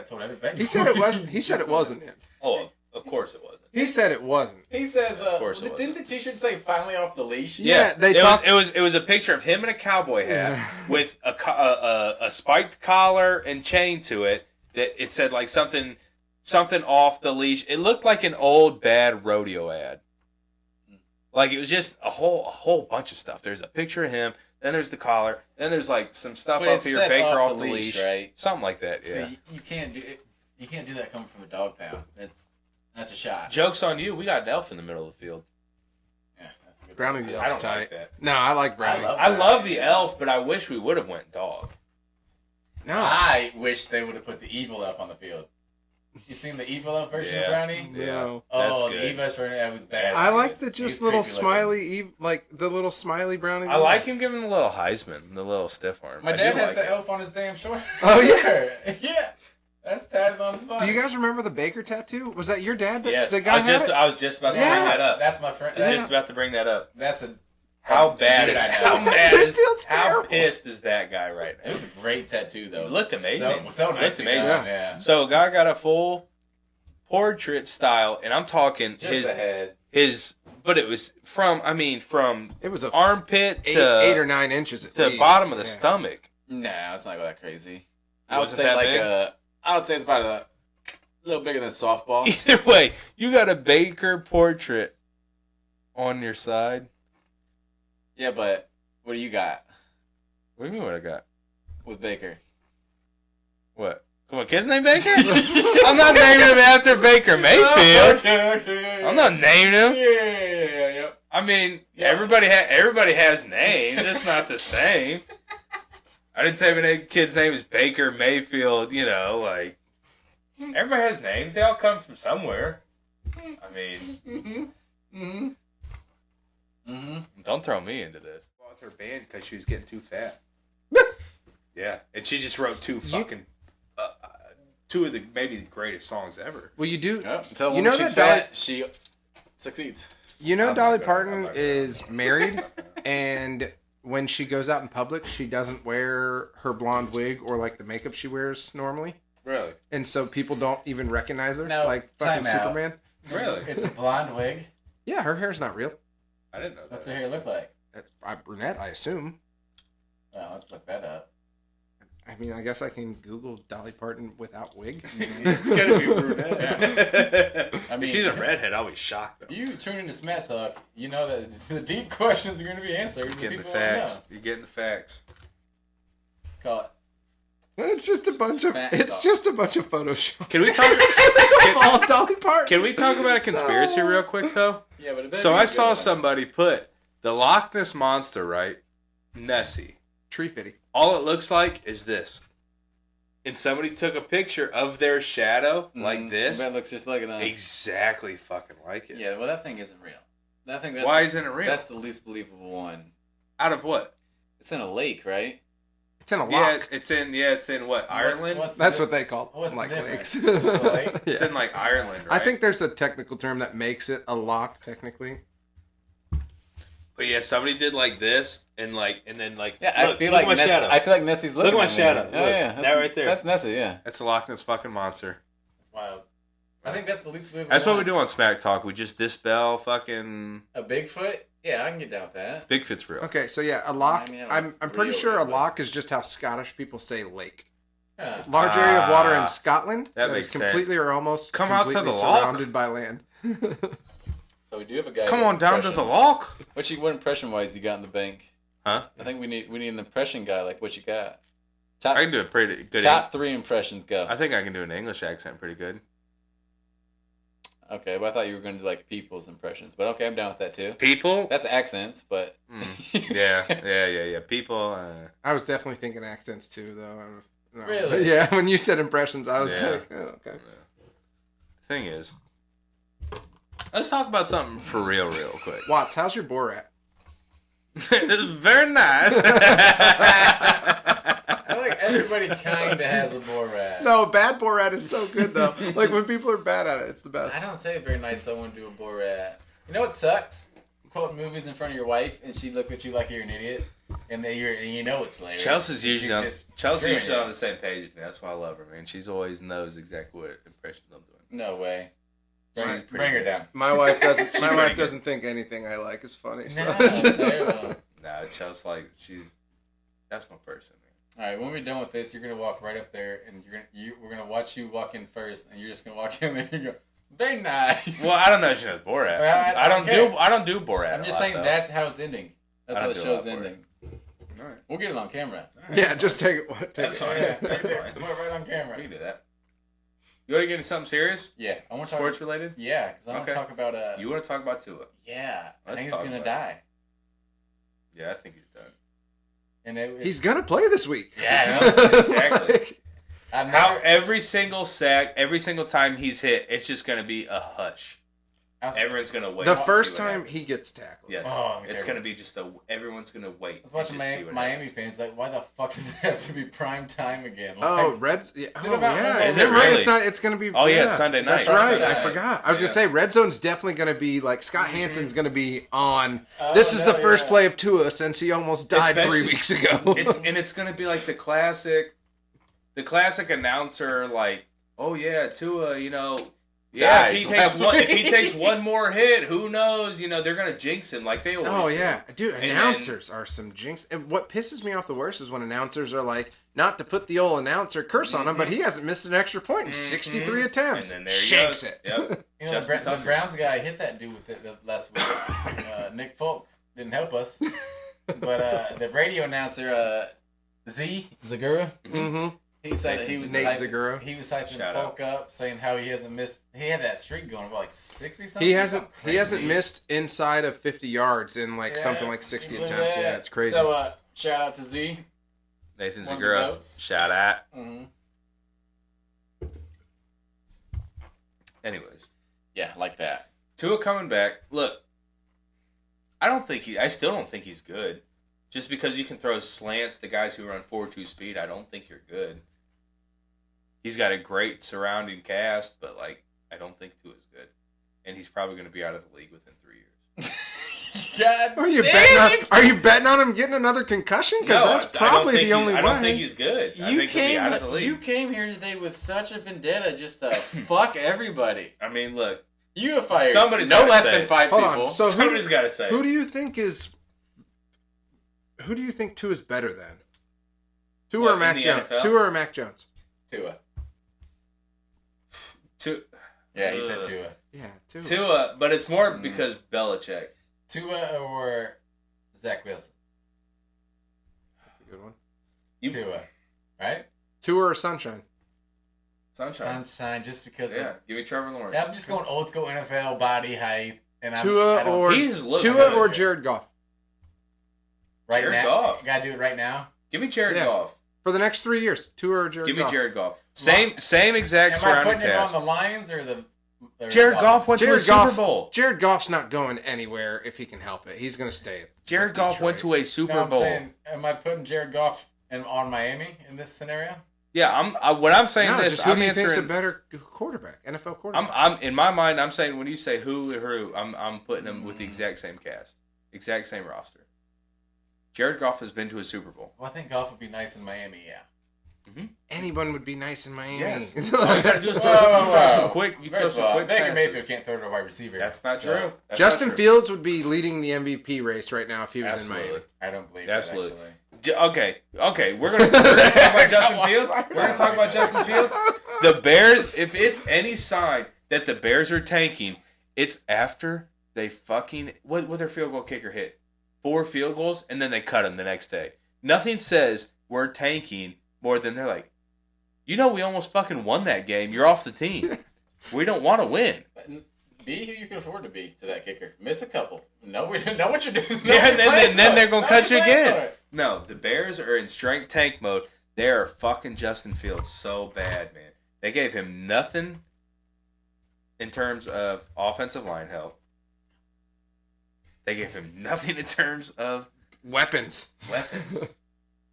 told everybody. He said it wasn't. He said it wasn't him. Oh, of course it wasn't. He said it wasn't. He says, Of course it didn't the t-shirt say finally off the leash? Yeah, they it talked- was a picture of him in a cowboy hat Yeah. with a spiked collar and chain to it. That it said like something off the leash. It looked like an old bad rodeo ad. Like it was just a whole bunch of stuff. There's a picture of him. Then there's the collar. Then there's like some stuff But up it here. said Baker off off the the leash, leash, right? Something like that. Yeah. So you can't do it. You can't do that coming from a dog pound. That's a shot. Joke's on you. We got an elf in the middle of the field. Yeah, that's a good Brownie point, the too. I elf's don't tight. like that. No, I like Brownie. I love the elf, but I wish we would have went dog. No. I wish they would have put the evil elf on the field. You seen the evil elf version Yeah. of Brownie? No. Oh, That's the good. evil version that was bad. I like the He's just little creepy looking. smiley, like the little smiley Brownie. I like him giving the little Heisman, the little stiff arm. My I dad do has like the it. elf on his damn shoulder. Oh, yeah. Yeah. That's tatted on his body. Do you guys remember the Baker tattoo? Was that your dad? That Yes, the guy I was had it? just about to Yeah. bring that up. That's my friend. I was just about to bring that up. That's a How bad Dude, is I know. how mad It is feels how terrible. pissed is that guy right It now? was a great tattoo, though. It looked amazing. So It nice. looked amazing. Yeah. So a guy got a full portrait style, and I'm talking Just the head. but it was from It was a armpit eight to or 9 inches at the least. bottom of the Yeah. stomach. Nah, it's not that crazy. I would Was it say that like big? I would say it's about a little bigger than a softball. Either way, you got a Baker portrait on your side. Yeah, but what do you got What do you mean? What I got? with Baker? What? Come on, kid's name Baker? I'm not naming him after Baker Mayfield. Okay. I'm not naming him. Yeah. I mean, Yeah. everybody has names. It's not the same. I didn't say my kid's name is Baker Mayfield. You know, like everybody has names. They all come from somewhere. I mean, don't throw me into this. Lost her band because she was getting too fat. Yeah, and she just wrote two of the maybe the greatest songs ever. Well, you do. Yep. Tell You you know know she's that fat, she succeeds. You know, I'm Dolly not gonna- Parton I'm not gonna- is married, and when she goes out in public, she doesn't wear her blonde wig or like the makeup she wears normally, Really? and so people don't even recognize her, No, like fucking time out. Superman. Really? It's a blonde wig. Yeah, her hair's not real. I didn't know that. What's her hair look like? It's brunette, I assume. Well, let's look that up. I mean, I guess I can Google Dolly Parton without wig. It's gonna be brunette. I mean, if she's a redhead, I'll be shocked though. You tune into Smatt Talk, you know that the deep questions are going to be answered. You're getting the people wanna facts. You're getting the facts. know. Call it. It's just a bunch of Smack it's Talk. just a bunch of Photoshop. Can we talk? All Dolly Parton. Can we talk about a conspiracy real quick though? Yeah, but it better So be a I good saw one. somebody put the Loch Ness monster, right? Nessie. Tree fitty. All it looks like is this. And somebody took a picture of their shadow like this. That looks just like an. Exactly fucking like it. Yeah, well, that thing isn't real. That thing. That's Why isn't it real? That's the least believable one. Out of what? It's in a lake, right? It's in a Yeah, lock. it's in what? Ireland? What's the That's di- what they call What's the like difference? lakes. It's just a lake? It's Yeah. in like Ireland, right? I think there's a technical term that makes it a lock, technically. But yeah, somebody did like this and then Yeah, look, I feel look like at my Nessie, shadow. I feel like Nessie's looking Look at at my me. shadow. Oh Look, yeah, that right there. That's Nessie. Yeah, That's the Loch Ness fucking monster. that's wild. I think that's the least believable. That's what we one. do on Smack Talk. We just dispel fucking A Bigfoot? Yeah, I can get down with that. Bigfoot's real. Okay, so yeah, a lock. I mean, I'm pretty real, sure a but- lock is just how Scottish people say lake. Yeah. Large area of water Ah, in Scotland that is makes completely sense. or almost Come out to completely the loch. surrounded by land. So we do have a guy. Come with on down to the impressions. loch. What impression wise you got in the bank? Huh? I think we need an impression guy like what you got. I can do a pretty good. Top 3 impressions go. I think I can do an English accent pretty good. Okay, but I thought you were going to do like people's impressions. But okay, I'm down with that too. People. That's accents, but Yeah. People. I was definitely thinking accents too, though. No. Really? Yeah, when you said impressions, I was Yeah. like, oh, okay. Thing is, let's talk about something for real quick. Watts, how's your Borat? It's very nice. I feel like everybody kind of has a Borat. No, bad Borat is so good though. Like when people are bad at it, it's the best. I don't say it very nice. So I want to do a Borat. You know what sucks? Quoting movies in front of your wife, and she look at you like you're an idiot, and you know it's hilarious. Chelsea's And usually she's on, just Chelsea's screwing usually you. on the same page as me. That's why I love her, man. She's always knows exactly what impressions I'm doing. No way. She's Bring pretty her good. down. My wife doesn't. She's My pretty wife good. doesn't think anything I like is funny. So. No, it's terrible. Nah, Chelsea, like that's my person. Man. All right, when we're done with this, you're gonna walk right up there, and we're gonna watch you walk in first, and you're just gonna walk in there and go, "Very nice." Well, I don't know if she knows Borat. Well, I don't do Borat. I'm just a lot, saying though. that's how it's ending. That's I how don't the do a lot show's for it. ending. All right. We'll get it on camera. Yeah, just take it. Take That's it. fine. Yeah, That's right there. fine. Put it right on camera. We can do that. You want to get into something serious? Yeah, I want to Sports talk. related? Yeah, because I want to Okay. talk about You want to talk about Tua? Yeah, I Let's think he's talk gonna about die. Yeah, I think he's done. And it's, He's gonna play this week. Yeah, exactly. Like, I've How never, every single sack, every single time he's hit, it's just going to be a hush. Everyone's gonna wait. The to first see what time happens. he gets tackled. Yes. Oh, it's gonna be just everyone's gonna wait. I was watching to just see what Miami happens. fans like, why the fuck does it have to be prime time again? Like, Oh, Reds. Yeah. Is it Oh, about- yeah. is Is it it right? really? It's not. It's gonna be. Oh yeah, it's Sunday night. That's right. Sunday I night. forgot. I was gonna say Red Zone's definitely gonna be like Scott Hansen's gonna be on. Oh, This is the hell first yeah. play of Tua since he almost died Especially- 3 weeks ago. It's gonna be like the classic announcer, like, oh yeah, Tua, yeah, Died if last if he week. takes one more hit, who knows? They're gonna jinx him like they always. Oh do. yeah, dude! And Announcers are some jinx. And what pisses me off the worst is when announcers are like, not to put the old announcer curse on him, but he hasn't missed an extra point in 63 attempts. And then there he Shanks goes. it. Yep. You know, Justin the Tucker. Browns guy hit that dude with it last week. Nick Folk didn't help us, but the radio announcer Zagura, Mm-hmm. he said that he was Nate hyping, Zagura. he was hyping Shout Folk up, saying how he hasn't missed. He had that streak going for like 60 something. He hasn't. Something He hasn't crazy. missed inside of 50 yards in like Yeah, something like 60 look at attempts. that. Yeah, it's crazy. So shout out to Z. Nathan One of the Segura, goats. shout out. Mm-hmm. Anyways, Yeah, like that. Tua coming back. Look, I still don't think he's good. Just because you can throw slants to guys who run 4.2 speed, I don't think you're good. He's got a great surrounding cast, but I don't think Tua's good, and he's probably going to be out of the league within 3 years. God Are you damn betting? it! Are you betting on him getting another concussion? Because that's probably the only way. I don't think he's good. I You think he'll be out of the came, league. you came here today with such a vendetta just to fuck everybody. I mean, look, You have fired Somebody's no gotta less say than it. 5 Hold people. on. So somebody's got to say. who do you think is? Who do you think Tua is better than? Tua What, or Mac in the Jones? NFL? Tua or Mac Jones? Tua. Tua, Yeah, he said Tua. Yeah, Tua, but it's more because Belichick. Tua or Zach Wilson? That's a good one. Tua. Right? Tua or Sunshine? Sunshine. Sunshine, just because Yeah, give me Trevor Lawrence. Yeah, I'm just going old school NFL body height. And I Tua don't- or He's looking Tua good. or Jared Goff right Jared now. Goff. Gotta do it right now. Give me Jared Yeah. Goff. for the next 3 years? Tua or Jared Give me Goff? Jared Goff. Same exact Am I surrounding putting it on cast. the Lions or the Jared Dolphins? Goff went to a Jared Super Goff. Bowl. Jared Goff's not going anywhere if he can help it. He's going to stay. Jared Goff went to a Super No, I'm Bowl. saying, am I putting Jared Goff on Miami in this scenario? Yeah, what I'm saying No, this. just who I'm do you think's a answering. better quarterback, NFL quarterback? I'm in my mind. I'm saying when you say who, I'm putting them with the exact same cast, exact same roster. Jared Goff has been to a Super Bowl. Well, I think Goff would be nice in Miami, yeah. Anyone would be nice in Miami. Yes. All you gotta do is Whoa, throw whoa, some whoa. quick. You throw First of some all, quick Baker passes. Mayfield can't throw to a wide receiver. That's not So, true. That's Justin not true. Fields would be leading the MVP race right now if he was Absolutely. in Miami. I don't believe Absolutely. that, actually. Okay. We're gonna talk about Justin Fields. We're gonna talk about Justin Fields. The Bears. If it's any sign that the Bears are tanking, it's after they fucking what their field goal kicker hit 4 field goals and then they cut him the next day. Nothing says we're tanking more than they're like, we almost fucking won that game. You're off the team. We don't want to win. But be who you can afford to be to that kicker. Miss a couple. Know what you're doing. Yeah, and then they're gonna cut you again. again. No, the Bears are in strength tank mode. They are fucking Justin Fields so bad, man. They gave him nothing in terms of offensive line help. They gave him nothing in terms of Weapons. weapons.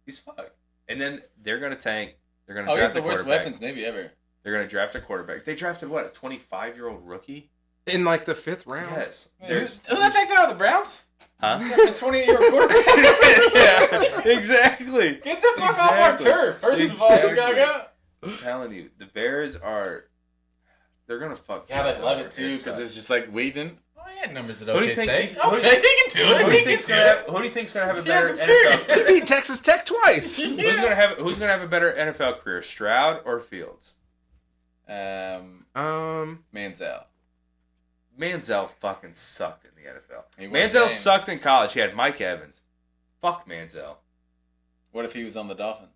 He's fucked. And then they're gonna tank. They're gonna Oh, he's draft the a worst quarterback. weapons maybe ever. They're gonna draft a quarterback. They drafted what, a 25-year-old rookie? In like the 5th round. Yes. Who's that guy out of the Browns? Huh? The 28-year-old quarterback. Yeah, exactly. Get the fuck off our Exactly. turf. First of all, Exactly. Chicago. I'm telling you, the Bears are. They're gonna fuck. God, I Fields love over. it too sucks. because it's just like Whedon. Oh, he had numbers at Who do OK you think- State. who- Okay, he can do it. Who do He you can think's do gonna have, it. who do you think's gonna have a He better hasn't seen it. NFL? He beat Texas Tech twice. Who's gonna have a better NFL career, Stroud or Fields? Manziel. Manziel fucking sucked in the NFL. He won a Manziel game. sucked in college. He had Mike Evans. Fuck Manziel. What if he was on the Dolphins?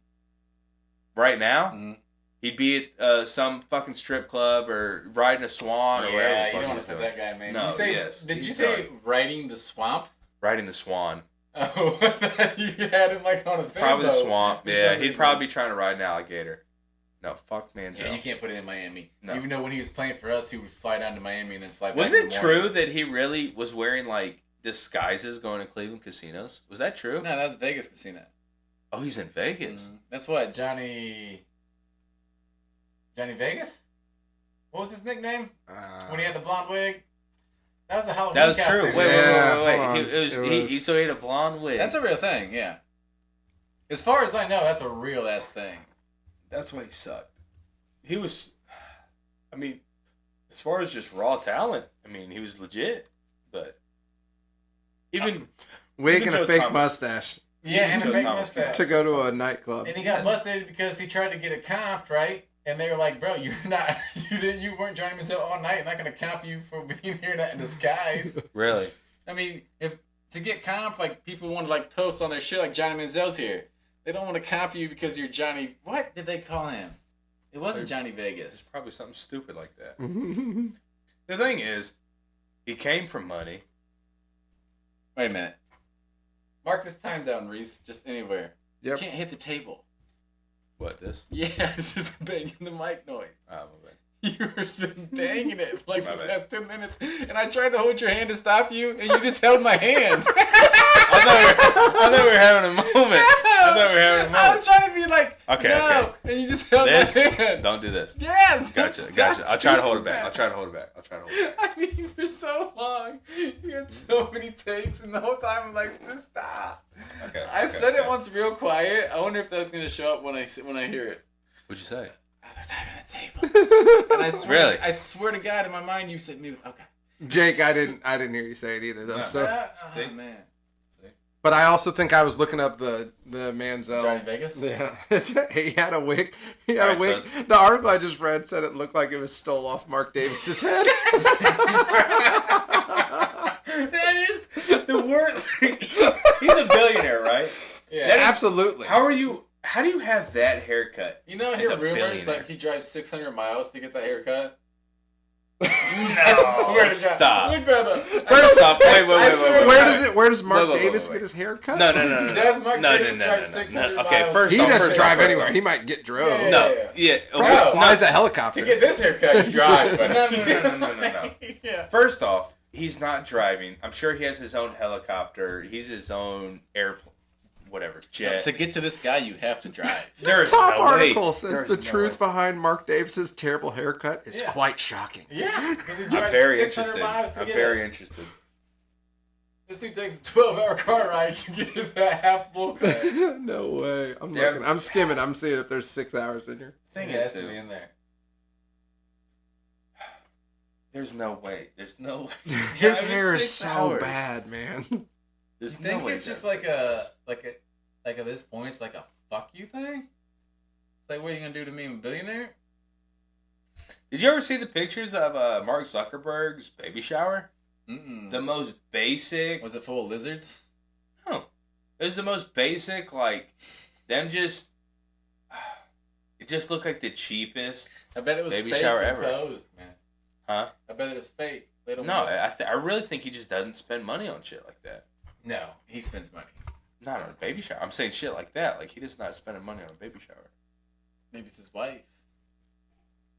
Right now, Mhm. he'd be at some fucking strip club or riding a swan or whatever the Yeah, fuck you don't he want was to put doing. that guy in, man. No, you say, yes, did you he's say done. riding the swamp? Riding the swan. Oh, I thought you had him like on a Probably the boat swamp. for Yeah, some he'd reason. probably be trying to ride an alligator. No, fuck Manziel. Yeah, you can't put it in Miami. No. Even though when he was playing for us, he would fly down to Miami and then fly back. Was in it the morning. true that he really was wearing like disguises going to Cleveland casinos? Was that true? No, that was Vegas casino. Oh, he's in Vegas. That's what Johnny Vegas. What was his nickname when he had the blonde wig? That was a Halloween That was costume. true. Wait. Yeah, So he had a blonde wig. That's a real thing. Yeah. As far as I know, that's a real ass thing. That's why he sucked. He was, I mean, as far as just raw talent, I mean, he was legit. But even Wig even and a Joe fake Thomas- mustache Yeah, and Joe a fake Thomas mustache. to go to a nightclub. And he got busted because he tried to get it comped, right? And they were like, "Bro, you're not, you weren't Johnny Manziel all night. I'm not gonna comp you for being here in disguise." Really? I mean, if to get comped, like people want to like post on their shit, like Johnny Manziel's here. They don't want to comp you because you're Johnny. What did they call him? It wasn't Johnny It's Vegas. probably something stupid like that. The thing is, he came from money. Wait a minute. Mark this time down, Reese. Just anywhere. Yep. You can't hit the table. What, this? Yeah, it's just banging the mic noise. Oh, my bad. You've been banging it for like My the bad. past 10 minutes, and I tried to hold your hand to stop you, and you just held my hand. I thought we were having a moment. I was trying to be like, Okay, no, okay. and you just held This? my hand. Don't do this. Yes. Gotcha. stop I'll try to hold it doing back. I'll that. try to hold it back. I mean, for so long, you had so many takes, and the whole time I'm like, just stop. Okay. I said it once real quiet. I wonder if that's gonna show up when I hear it. What'd you say? I was tapping the table, and Really? I swear to God, in my mind, you said me. Okay. Jake, I didn't hear you say it either though. No. So, See? Oh man, but I also think I was looking up the Manziel. Johnny Vegas. Yeah, he had a wig. He had Alright, a wig. so The article I just read said it looked like it was stole off Mark Davis's head. That is the worst. He's a billionaire, right? Yeah. That is- Absolutely. How do you have that haircut? You know, I He's hear a rumors billionaire. that he drives 600 miles to get that haircut. No, I swear to God. stop. Look that up. First off, I swear to wait. Where does Mark Wait. Davis get his hair cut? No. Does Mark Davis drive 600 Okay, miles? first He off, doesn't first drive off, anywhere. He might get drove. Yeah. No, yeah. Probably Bro, flies a helicopter. To get this haircut, you drive. But No. Yeah. First off, he's not driving. I'm sure he has his own helicopter. He's his own airplane, whatever, jet. To get to this guy, you have to drive. There's Top no article way. says There's the no truth way. behind Mark Davis's terrible haircut is Yeah. quite shocking. Yeah. Because he I'm drives very 600 interested. miles to I'm get very it. interested. This dude takes a 12-hour car ride to get that half bull cut. No way. I'm Yeah. looking. I'm skimming. I'm seeing if there's 6 hours in here. Thing It is, has to be dude, in there. there's no way. There's no way. His I mean, hair is 6 so hours. bad, man. There's You think no way it's just that's like 6 hours. like at this point, it's like a fuck you thing? It's like, what are you gonna do to me, I'm a billionaire? Did you ever see the pictures of Mark Zuckerberg's baby shower? Mm-mm. The most basic. Was it full of lizards? No, it was the most basic. Like them just. It just looked like the cheapest. I bet it was Baby fake shower and ever. posed, man. Huh? I bet it was fake. They don't. No, want- I really think he just doesn't spend money on shit like that. no, he spends money. Not on a baby shower. I'm saying shit like that. Like he does not spending money on a baby shower. Maybe it's his wife.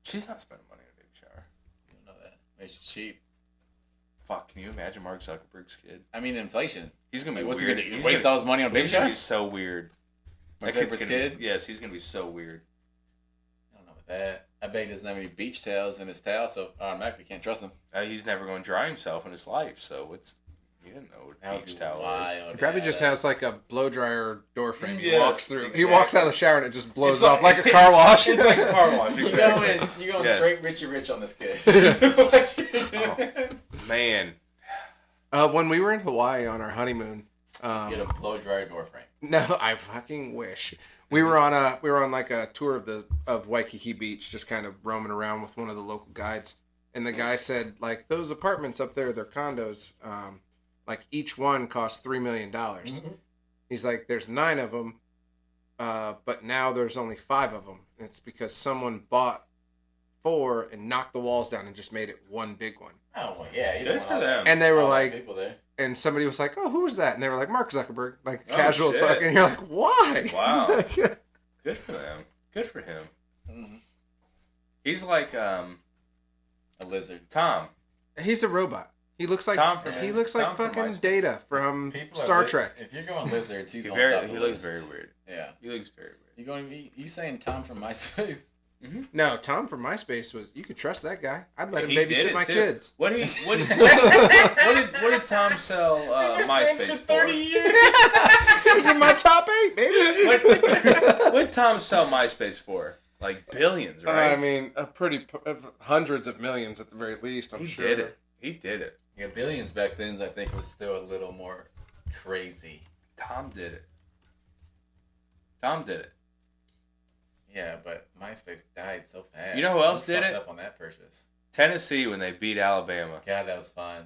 She's not spending money on a baby shower. You don't know that. Maybe she's cheap. Fuck, can you imagine Mark Zuckerberg's kid? I mean, inflation. He's gonna be Like, what's weird. he gonna do? He's Waste all his money on a baby he's gonna shower? be so weird. Mark That kid's Zuckerberg's gonna kid? be, yes, he's gonna be so weird. I don't know about that. I bet he doesn't have any beach towels in his towel, so I automatically can't trust him. He's never going to dry himself in his life, so you didn't know That what would beach be towel is. wild. He probably Yeah, just that- has like a blow dryer door frame. He Yes, walks through. exactly. He walks out of the shower and it just blows It's off like a car wash. It's like a car wash. You Exactly. going Yes. straight Richie Rich on this kid. That's what you're doing. Man, When we were in Hawaii on our honeymoon, Get a blow dryer door frame. no, I fucking wish. We were on like a tour of Waikiki Beach, just kind of roaming around with one of the local guides, and the guy said like those apartments up there, they're condos, like each one costs $3 million. He's like, there's 9 of them, but now there's only 5 of them. And it's because someone bought 4 and knocked the walls down and just made it one big one. Oh well, yeah. You good don't for want all them. And they were all the like, people there. and somebody was like, "Oh, who was that?" And they were like, "Mark Zuckerberg," like Oh, casual as shit. fuck. And you're like, "Why?" Wow. Good for them. Good for him. He's like A lizard. Tom. He's a robot. He looks like Tom from fucking MySpace. Data from People Star are Trek. If you're going lizards, he's He on top of he the looks list. very weird. Yeah. He looks very weird. You saying Tom from MySpace? No, Tom from MySpace was. You could trust that guy. I'd let him He did babysit it, my too. kids. What did Tom sell MySpace for for? 30 years. He was in my top 8, baby. What did Tom sell MySpace for? Like billions, right? I mean, hundreds of millions at the very least. I'm sure. did it. He did it. Yeah, billions back then, I think, was still a little more crazy. Tom did it. Tom did it. Yeah, but MySpace died so fast. You know who else We did fucked it? Up on that purchase. Tennessee when they beat Alabama. God, that was fun.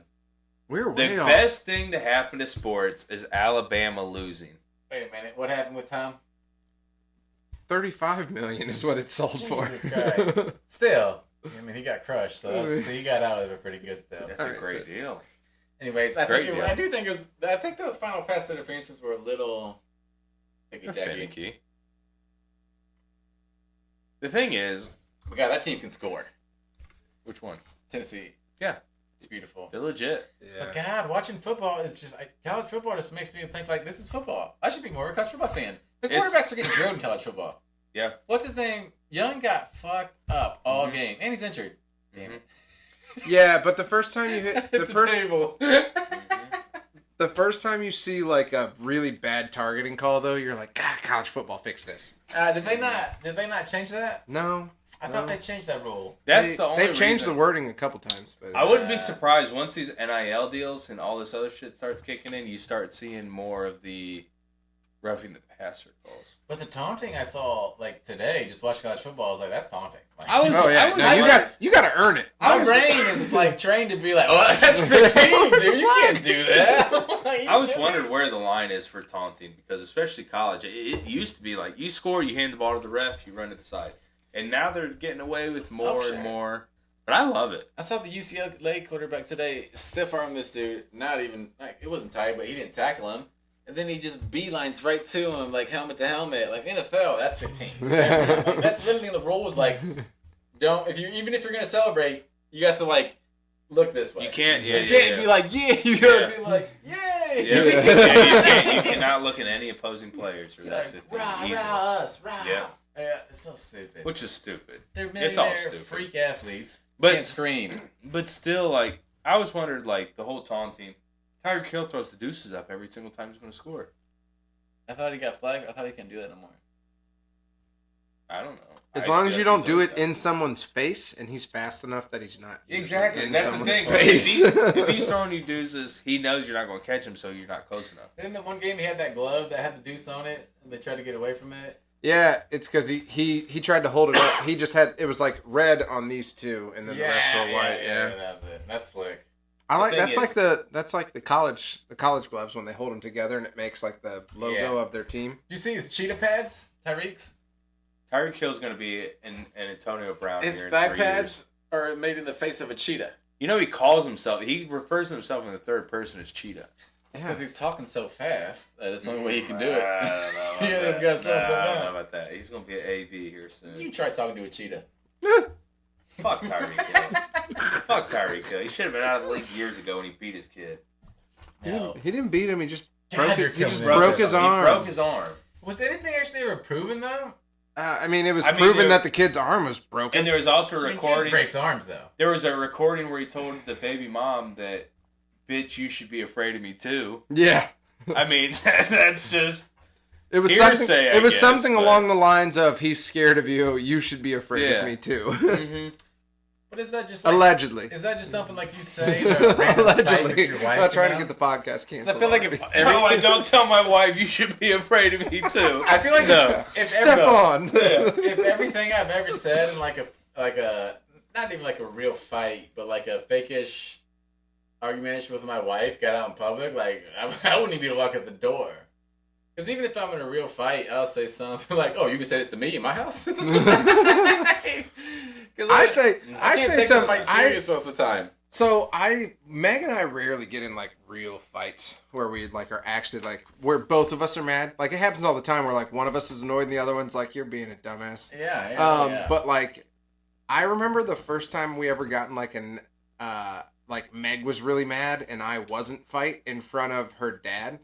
We're way The off. best thing to happen to sports is Alabama losing. Wait a minute, what happened with Tom? 35 million is what it sold for. Jesus Christ. Still, I mean, he got crushed, so he got out of it pretty good still. That's a great deal. Anyways, I Great think deal. I do think I think those final pass interferences were a little They're finicky. finicky. The thing is, But God, that team can score. which one? Tennessee. Yeah. It's beautiful. They're legit. But God, watching football is just college football just makes me think like this is football. I should be more of a college football fan. The quarterbacks are getting drilled in college football. Yeah. What's his name? Young got fucked up all game, and he's injured. Damn it. Yeah, but the first time you hit the first table. the first time you see like a really bad targeting call though, you're like, God, college football fix this. Did they not change that? No. I thought they changed that rule. That's the only They've changed reason. the wording a couple times, but I wouldn't be surprised once these NIL deals and all this other shit starts kicking in, you start seeing more of the roughing the passer calls. But the taunting I saw like today, just watching college football, I was like, that's taunting. Like, Oh yeah, no, you got to earn it. my brain is like trained to be like, oh, that's 15, dude. You can't do that. Like, you I was shouldn't. wondering where the line is for taunting because especially college, it used to be like you score, you hand the ball to the ref, you run to the side. And now they're getting away with more Offside. and more. But I love it. I saw the UCLA quarterback today stiff arm this dude. Not even like it wasn't tight, but he didn't tackle him. And then he just beelines right to him, like helmet to helmet. Like NFL, that's 15. Like, that's literally the rule was like, don't even if you're gonna celebrate, you got to like look this way. You can't. Yeah, You can't be like, yeah. You gotta be like, yay. Yeah, you cannot look at any opposing players for that. Like, rah, easily. rah, us, rah. Yeah. Yeah, it's so stupid. Which is stupid. They're It's all millionaire stupid. freak athletes. But- Can't scream. But still, like, I always wondered, like, the whole taunting. Tyreek Hill throws the deuces up every single time he's going to score. I thought he got flagged. I thought he couldn't do that no more. I don't know. As I long as you guess don't he's do always it done in someone's face, and he's fast enough that he's not Exactly. in That's the someone's thing. face. If he's throwing you deuces, he knows you're not going to catch him, so you're not close enough. In the one game, he had that glove that had the deuce on it, and they tried to get away from it. Yeah, it's because he tried to hold it up. He just had it was like red on these two, and then the rest were white. Yeah, that's it. That's slick. I like The thing that's like the college gloves when they hold them together and it makes like the logo Yeah. of their team. Did you see his cheetah pads, Tyreek's? Tyreek Hill's going to be an Antonio Brown His here in thigh 3 pads years. are made in the face of a cheetah. You know, he calls himself, he refers to himself in the third person as Cheetah. It's because he's talking so fast that it's the only way he can do it. I don't know about Yeah, this that. guy's slow himself I don't down. know about that. He's going to be an AB here soon. You try talking to a cheetah. Fuck Tyreek Hill. Fuck Tyreek Hill. He should have been out of the league years ago when he beat his kid. No. He didn't beat him. He just God, you're he just killing me. broke his arm. He broke his arm. Was anything actually ever proven though? I mean, it was I mean, proven there- that the kid's arm was broken. And there was also a I mean, kids recording. breaks arms though. There was a recording where he told the baby mom that, "Bitch, you should be afraid of me too." Yeah, I mean, that's just it was Hearsay, something. I It was guess, something but- along the lines of "He's scared of you. You should be afraid Yeah. of me too." mm-hmm. But is that just like, Allegedly. Is that just something like you say in a random fight with Allegedly. your I'm wife? not trying you to know? get the podcast 'Cause canceled. I feel like if No, I don't tell my wife you should be afraid of me too. I feel like No. if Step on. if everything I've ever said in like a not even like a real fight, but like a fake-ish argumentation with my wife got out in public, like I wouldn't even be able to walk out the door. Because even if I'm in a real fight, I'll say something like, "Oh, you can say this to me in my house." 'Cause I say I can't take something. the fight serious most of the time. So Meg and I rarely get in like real fights where we like are actually like where both of us are mad. Like it happens all the time where like one of us is annoyed and the other one's like, "You're being a dumbass." Yeah. But like, I remember the first time we ever gotten like like Meg was really mad and I wasn't fight in front of her dad.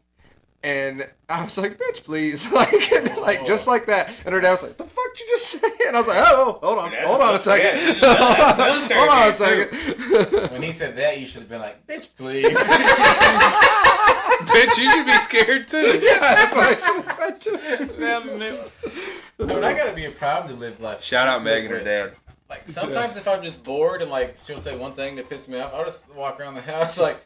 And I was like, "Bitch, please!" like just like that. And her dad was like, "The fuck did you just say?" And I was like, "Oh, hold on a second, hold on a second." When he said that, you should have been like, "Bitch, please." Bitch, you should be scared too. Yeah, that's what I should have said too. I mean, I gotta be a problem to live life. Shout out Meg and her dad. Like sometimes if I'm just bored and like she'll say one thing that pisses me off, I'll just walk around the house like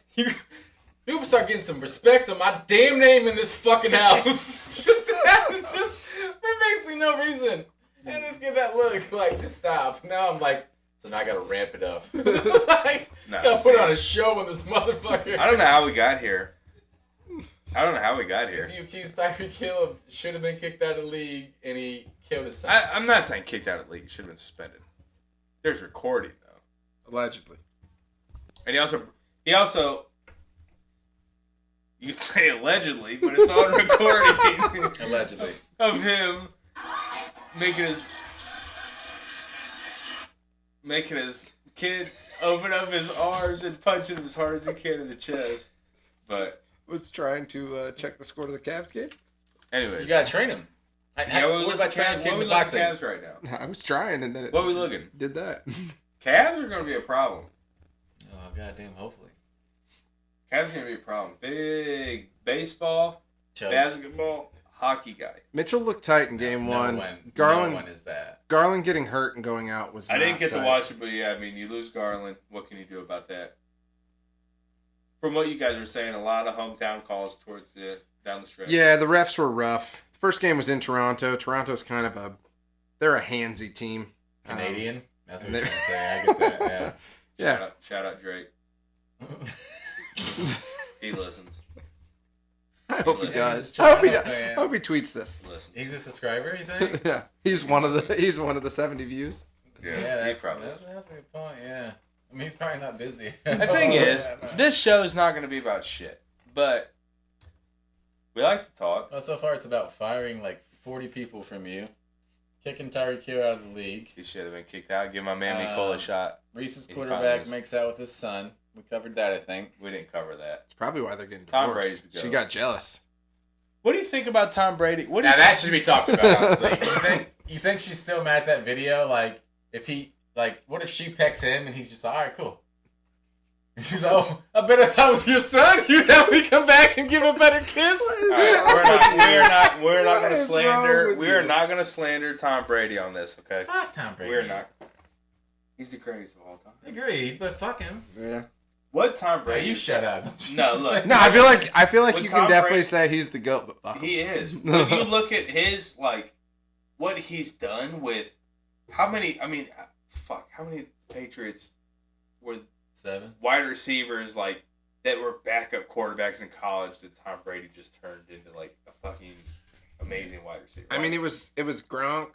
People start getting some respect on my damn name in this fucking house. just for basically no reason. And just get that look, like, just stop. Now I'm like, so now I gotta ramp it up. Like, gotta put on a show on this motherfucker. I don't know how we got here. You accused Tyreek Hill of should have been kicked out of the league, and he killed his son. I'm not saying kicked out of the league. He should have been suspended. There's recording, though. Allegedly. And he also... You could say allegedly, but it's on recording. Allegedly. Of him making his kid open up his arms and punching him as hard as he can in the chest. But was trying to check the score to the Cavs game. Anyways, you gotta train him. What about training kid in boxing? Cavs right now. I was trying, and then what are we looking? Did that? Cavs are going to be a problem. Oh goddamn! Hopefully. Cavs are going to be a problem. Big baseball, basketball, hockey guy. Mitchell looked tight in game one. Garland. No one is that. Garland getting hurt and going out was. I didn't get tight. to watch it, but yeah, I mean, you lose Garland. What can you do about that? From what you guys were saying, a lot of hometown calls towards down the stretch. Yeah, the refs were rough. The first game was in Toronto. Toronto's kind of they're a handsy team. Canadian. That's what you're trying to say. I get that. Yeah. Shout out Drake. He listens. I hope he does. I hope he tweets this. Listen. He's a subscriber, you think? Yeah, he's one of the 70 views. Yeah, that's a good point. Yeah, I mean he's probably not busy. The thing is, this show is not going to be about shit, but we like to talk. Well, so far it's about firing like 40 people from you, kicking Tyreek Hill out of the league. He should have been kicked out. Give my man Mikola a shot. Reese's quarterback makes out with his son. We covered that, I think. We didn't cover that. It's probably why they're getting divorced. Tom Brady's the goat. She got jealous. What do you think about Tom Brady? Now that should be talked about. Honestly. You think she's still mad at that video? Like, what if she pecks him and he's just like, all right, cool. And she's like, oh, I bet if I was your son, you'd have me come back and give a better kiss. Right, we're not going to slander. We are not going to slander Tom Brady on this. Okay. Fuck Tom Brady. We're not. He's the greatest of all time. Agreed, but fuck him. Yeah. What Tom Brady? Yeah, you shut up. No, look. No, I feel like you can definitely say he's the GOAT, but fuck him. He is. When you look at his what he's done with how many Patriots were 7 wide receivers that were backup quarterbacks in college that Tom Brady just turned into a fucking amazing wide receiver. I mean, it was Gronk,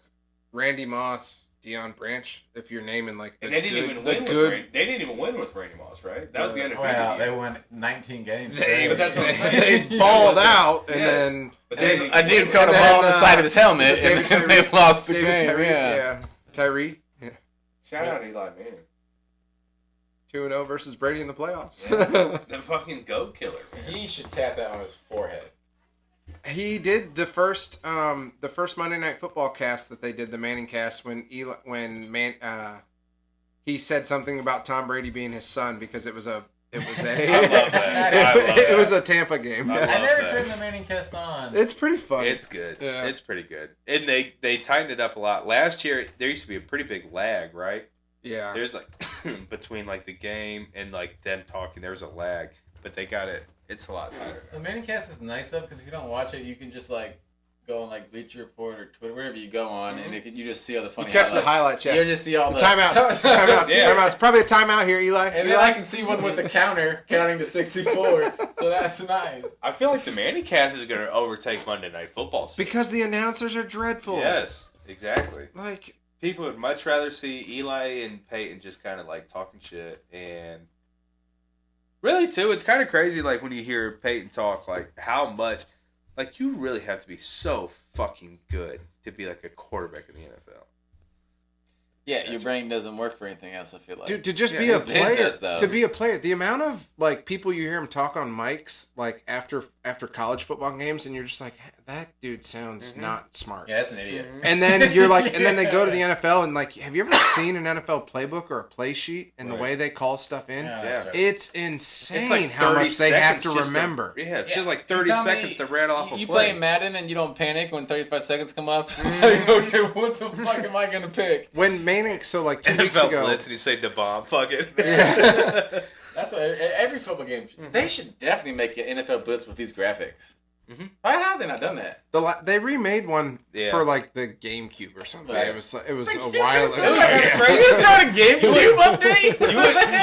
Randy Moss, Deion Branch. If you're naming they didn't even win with Randy Moss, right? That was the undefeated year. They won 19 games. They balled out, and then I did caught a ball on the side of his helmet, and they lost the game. Tyree. Yeah. Shout out Eli Manning. 2-0 versus Brady in the playoffs. Yeah, the fucking goat killer. Man. He should tap that on his forehead. He did the first Monday Night Football cast that they did, the Manning cast, when he said something about Tom Brady being his son because it was a I love that. It was a Tampa game. I never turned the Manning cast on. It's pretty fun. It's good. Yeah. It's pretty good. And they tightened it up a lot. Last year there used to be a pretty big lag, right? Yeah. There's between the game and them talking, there's a lag, but they got it. It's a lot tighter. The Manning cast is nice though because if you don't watch it, you can just go on Bleacher Report or Twitter, wherever you go on, and you just see all the funny. You catch highlights. the highlight chat. You just see all the timeouts. Yeah. Timeouts. Probably a timeout here, Eli. And then I can see one with the counter counting to 64. So that's nice. I feel like the Manning cast is going to overtake Monday Night Football season. Because the announcers are dreadful. Yes, exactly. Like people would much rather see Eli and Peyton just kind of talking shit and Really, too. It's kind of crazy, like, when you hear Peyton talk, like, how much... Like, you really have to be so fucking good to be, like, a quarterback in the NFL. Yeah, your brain doesn't work for anything else, I feel like. Dude, to just be his a player, does, though. to be a player, the amount of like people you hear him talk on mics, like after college football games, and you're just like, that dude sounds not smart. Yeah, that's an idiot. And then you're like, and then they go to the NFL and like, have you ever seen an NFL playbook or a play sheet and the way they call stuff in? Yeah, that's right. It's insane It's like how 30 much they have seconds to just remember. It's Yeah. just like You 30 tell me, seconds to rattle off a You play. play Madden and you don't panic when 35 seconds come up? Okay, what the fuck am I going to pick? When Manning, so like 2 weeks NFL ago, blitz and you say da bomb, fuck it. Yeah. That's what every football game. They should definitely make an NFL blitz with these graphics. Why have they not done that? they remade one Yeah. for like the GameCube or something. Nice. It was a while ago. It was crazy. You throwing a GameCube update?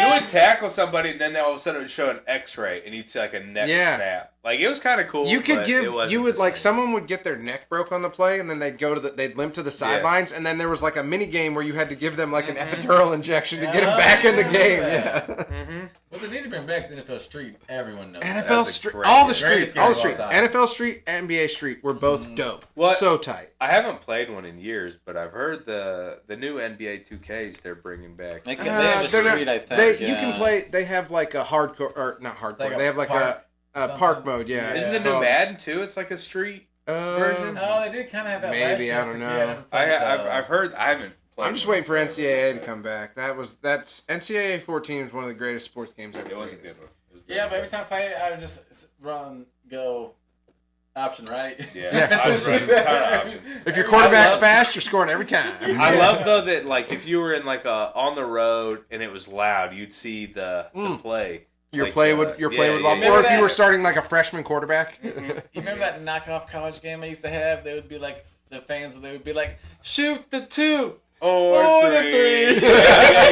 You would tackle somebody, and then all of a sudden it would show an X-ray, and you'd see like a neck snap. Like it was kind of cool. You could but give it wasn't you would the like same. someone would get their neck broke on the play and then they'd limp to the sidelines and then there was like a mini game where you had to give them like an epidural injection to get them back in the game. Yeah. Well, they need to bring back NFL Street. Everyone knows. NFL That's a Street, great all the game. streets, Greatest all the game of street, all time. NFL Street, NBA Street were both dope. What? So tight. I haven't played one in years, but I've heard the new NBA 2Ks they're bringing back. They have a They're not- street, I think. You can play. They have like a hardcore or not hardcore. like a they have like park a something. park mode. Yeah. Isn't it's the new called- Madden too? It's like a street version. Oh, they did kind of have that last Maybe, year. I don't forget. know. never played I've heard. I haven't played. I'm just one. waiting for NCAA to come back. That's NCAA 14 is one of the greatest sports games ever. It was a played. good one. It was Yeah, very but every good. time I play it, I would just run, go, option right. Yeah, I was running a ton of options. If your quarterback's love- fast, you're scoring every time. I love though that like if you were in like on the road and it was loud, you'd see the play. Your Like, play would or Remember if you were that- starting like a freshman quarterback. You remember that knockoff college game I used to have? They would be like, the fans, they would be like, shoot the 2. Or the 3.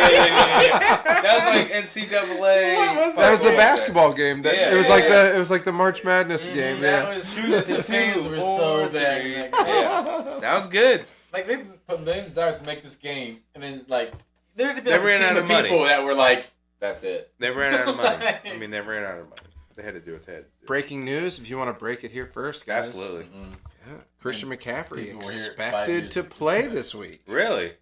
That was like NCAA. What was That was the fucking- basketball game. That, Yeah. it was like the March Madness game. That Yeah. was, Shoot the the fans 2 were so or bad. 3. Like, Yeah, that was good. like, they put millions of dollars to make this game, and then, like, there'd be They like a ran team out of of money. people that were like, that's it. They ran out of money. I mean, they ran out of money. They had to do what they had to do. Breaking news. If you want to break it here first, guys. Absolutely. Yeah. Christian McCaffrey People were here 5 expected years to ago. play this week. Really?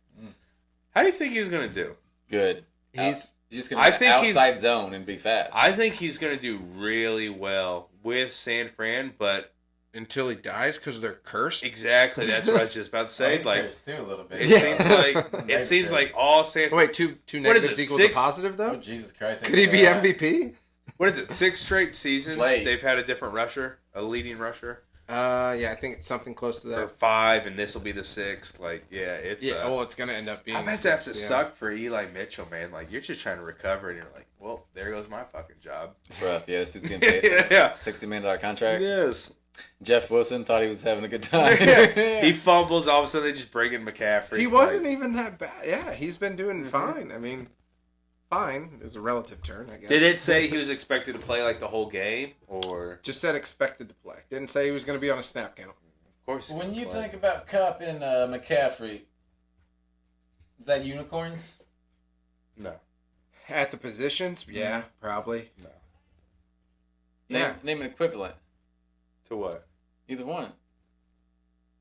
How do you think he's going to do? Good. He's He's just going to be think he's- outside zone and be fast. I think he's going to do really well with San Fran, but until he dies because they're cursed. exactly that's what I was just about to say. He's Like cursed too, a little bit. it Yeah. seems like it seems Cursed. like all San. Oh, wait, two What is negatives it, equals 6? a positive Oh, though. Jesus Christ. Could he be MVP? What is it? 6 straight seasons Slade. they've had a different rusher, a leading rusher, Yeah, I think it's something close to or that. 5, and this will be the 6th. Like, yeah, it's. Yeah, well, it's gonna end up being. I bet that have to six, yeah. suck for Eli Mitchell, man. Like, you're just trying to recover, and you're like, well, there goes my fucking job. It's rough, yes. He's getting paid Yeah. $60 million contract. Yes. Jeff Wilson thought he was having a good time. He fumbles, all of a sudden they just bring in McCaffrey. He wasn't even that bad. Yeah, he's been doing fine. I mean, fine is a relative term, I guess. Did it say he was expected to play like the whole game, or Just said expected to play. Didn't say he was going to be on a snap count. of course? he When you played. think about Cup and McCaffrey, is that unicorns? No. At the positions, yeah, probably. No. Yeah. Name an equivalent. To what? Either one.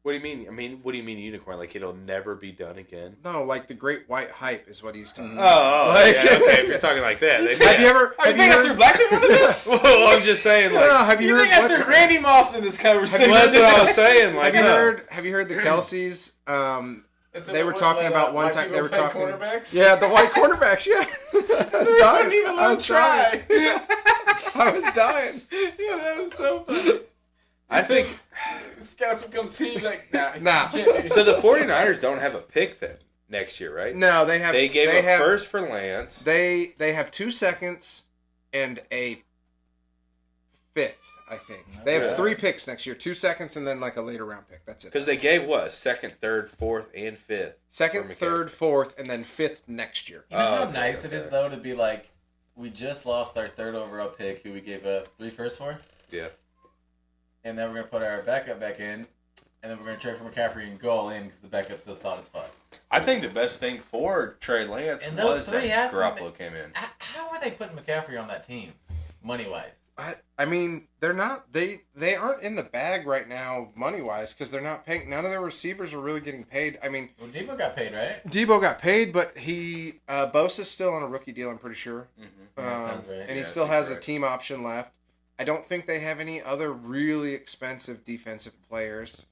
What do you mean? I mean, what do you mean unicorn? Like it'll never be done again? No, like the great white hype is what he's talking Mhm. about. Like, yeah, okay. If you're talking like that, then Have you ever? Are you Have you think I threw heard? black people into this? Well, I'm just saying, like, No, have you You heard? think I what's- threw Randy Moss in this conversation? well, that's what I was saying. Like, Have you no. heard? Have you heard the Kelseys? They were talking about one time. They were talking. Cornerbacks? Yeah, the white quarterbacks. Yeah, I was dying. Didn't even I let was him try. dying. I was dying. Yeah, that was so funny. I think The scouts would come see you like, nah. Nah. so. The 49ers don't have a pick then next year, right? No, they have. They gave they a have, first for Lance. They have 2 seconds and a 5th. I think they have Yeah. 3 picks next year. 2 seconds and then like a later round pick. That's it. Because they gave what? 2nd, 3rd, 4th, and 5th. Second, for McCaffrey. 3rd, 4th, and then 5th next year. You know how okay, nice it is, okay. though, to be like, we just lost our 3rd overall pick, who we gave up 3 firsts for, Yeah. and then we're going to put our backup back in, and then we're going to trade for McCaffrey and go all in because the backup's still solid as fuck. I think the best thing for Trey Lance And those was three that has to Garoppolo came in. How are they putting McCaffrey on that team? money wise. I mean, they're not. They aren't in the bag right now, money wise, because they're not paying. None of their receivers are really getting paid. I mean, Well, Debo got paid, right? Debo got paid, but Bosa's still on a rookie deal. I'm pretty sure, That sounds right. and he Yeah, still I think has you're a right. team option left. I don't think they have any other really expensive defensive players.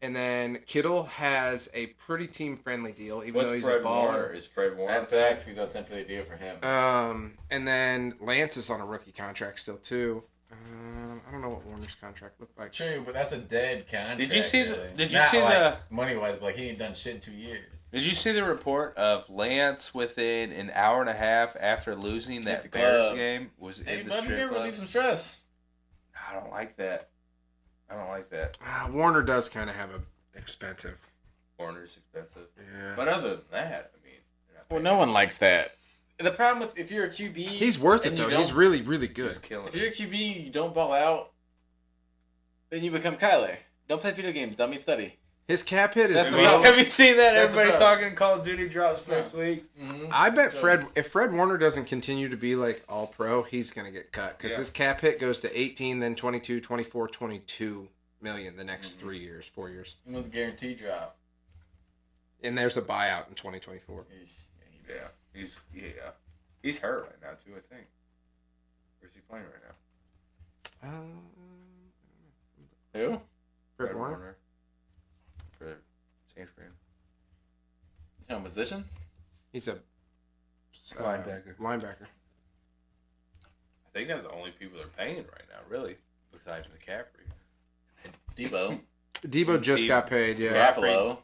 And then Kittle has a pretty team-friendly deal, even though he's a baller. Is Fred Warner? That sucks because that's for the deal for him. And then Lance is on a rookie contract still too. I don't know what Warner's contract looked like. True, but that's a dead contract. Did you see really. Did you Not see like money wise? But like he ain't done shit in 2 years. Did you see the report of Lance within an hour and a half after losing At the that Bears club. game was Hey, in the buddy, strip you're club? relieve some stress. I don't like that. I don't like that. Warner does kind of have a expensive. Warner's expensive. Yeah. But other than that, I mean, they're not Well, paying no one likes that. The problem with if you're a QB, He's worth it and you though. don't- He's really, really good. He's killing If it. you're a QB, you don't ball out, then you become Kyler. Don't play video games. Dummy, study. His cap hit is That's the low. problem. Have you seen that? That's the Everybody problem. talking Call of Duty drops next week. Mm-hmm. I bet if Fred Warner doesn't continue to be like all pro, he's going to get cut because Yeah. his cap hit goes to 18, then 22, 24, 22 million the next 3 years, 4 years. With the guarantee drop. And there's a buyout in 2024. Yeah, he's hurt right now too. I think. Where's he playing right now? Who? Fred Warner? For San Fran. You know, position? He's a Linebacker. Linebacker. I think that's the only people they're paying right now, really, besides McCaffrey. Debo. Debo just Debo. got paid. Yeah. Garoppolo.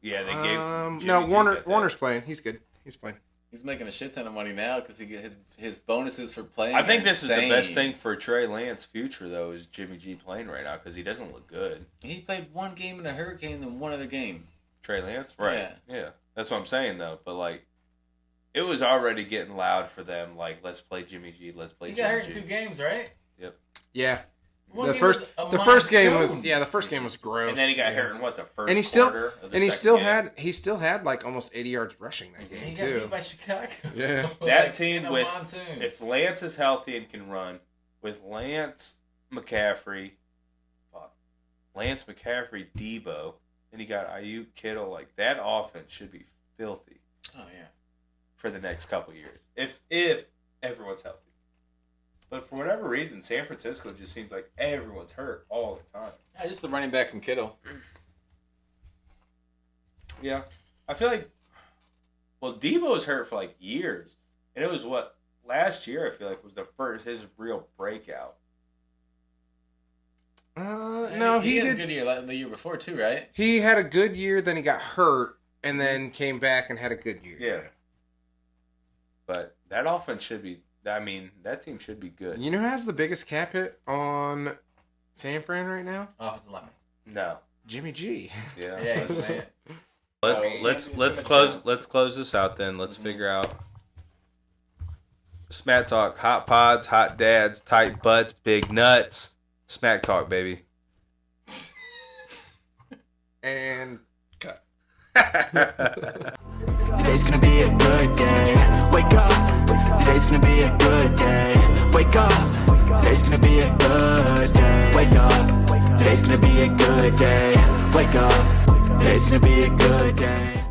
Yeah, they gave. Jimmy No, G Warner. got that. Warner's playing. He's good. He's playing. He's making a shit ton of money now because he get his bonuses for playing. I think are this is the insane. best thing for Trey Lance's future, though, is Jimmy G playing right now because he doesn't look good. He played one game in a hurricane and one other game. Trey Lance, right? Yeah, that's what I'm saying though. But like, it was already getting loud for them. Like, let's play Jimmy G. Let's play. He Jimmy got hurt in G. 2 games, right? Yeah. One The game first, was a the first game was monsoon. the first game was gross. And then he got Yeah. hurt in what the first And he still quarter of the and he second still game. he still had like almost 80 yards rushing that He game got too. beat by Chicago. Yeah. That Like, team in a with monsoon. if Lance is healthy and can run with Lance McCaffrey, Lance McCaffrey, Debo, and he got Ayuk, Kittle. Like that offense should be filthy Oh yeah. for the next couple years if everyone's healthy. But for whatever reason, San Francisco just seems like everyone's hurt all the time. Yeah, just the running backs and Kittle. Yeah, I feel like Debo was hurt for like years, and it was last year. I feel like was his real breakout. No, he had a did. good year the year before too, right? He had a good year, then he got hurt, and then came back and had a good year. Yeah, but that offense should be. I mean, that team should be good. You know who has the biggest cap hit on San Fran right now? Offensive lineman. No. Jimmy G. Yeah. Yeah, he's man. Let's Oh, let's too much close bounce. let's close this out then. Let's figure out Smack Talk, hot pods, hot dads, tight butts, big nuts. Smack Talk, baby. And cut. Today's gonna be a good day. Wake up. Today's gonna be a good day. Wake up. Today's gonna be a good day. Wake up. Today's gonna be a good day. Wake up. Today's gonna be a good day.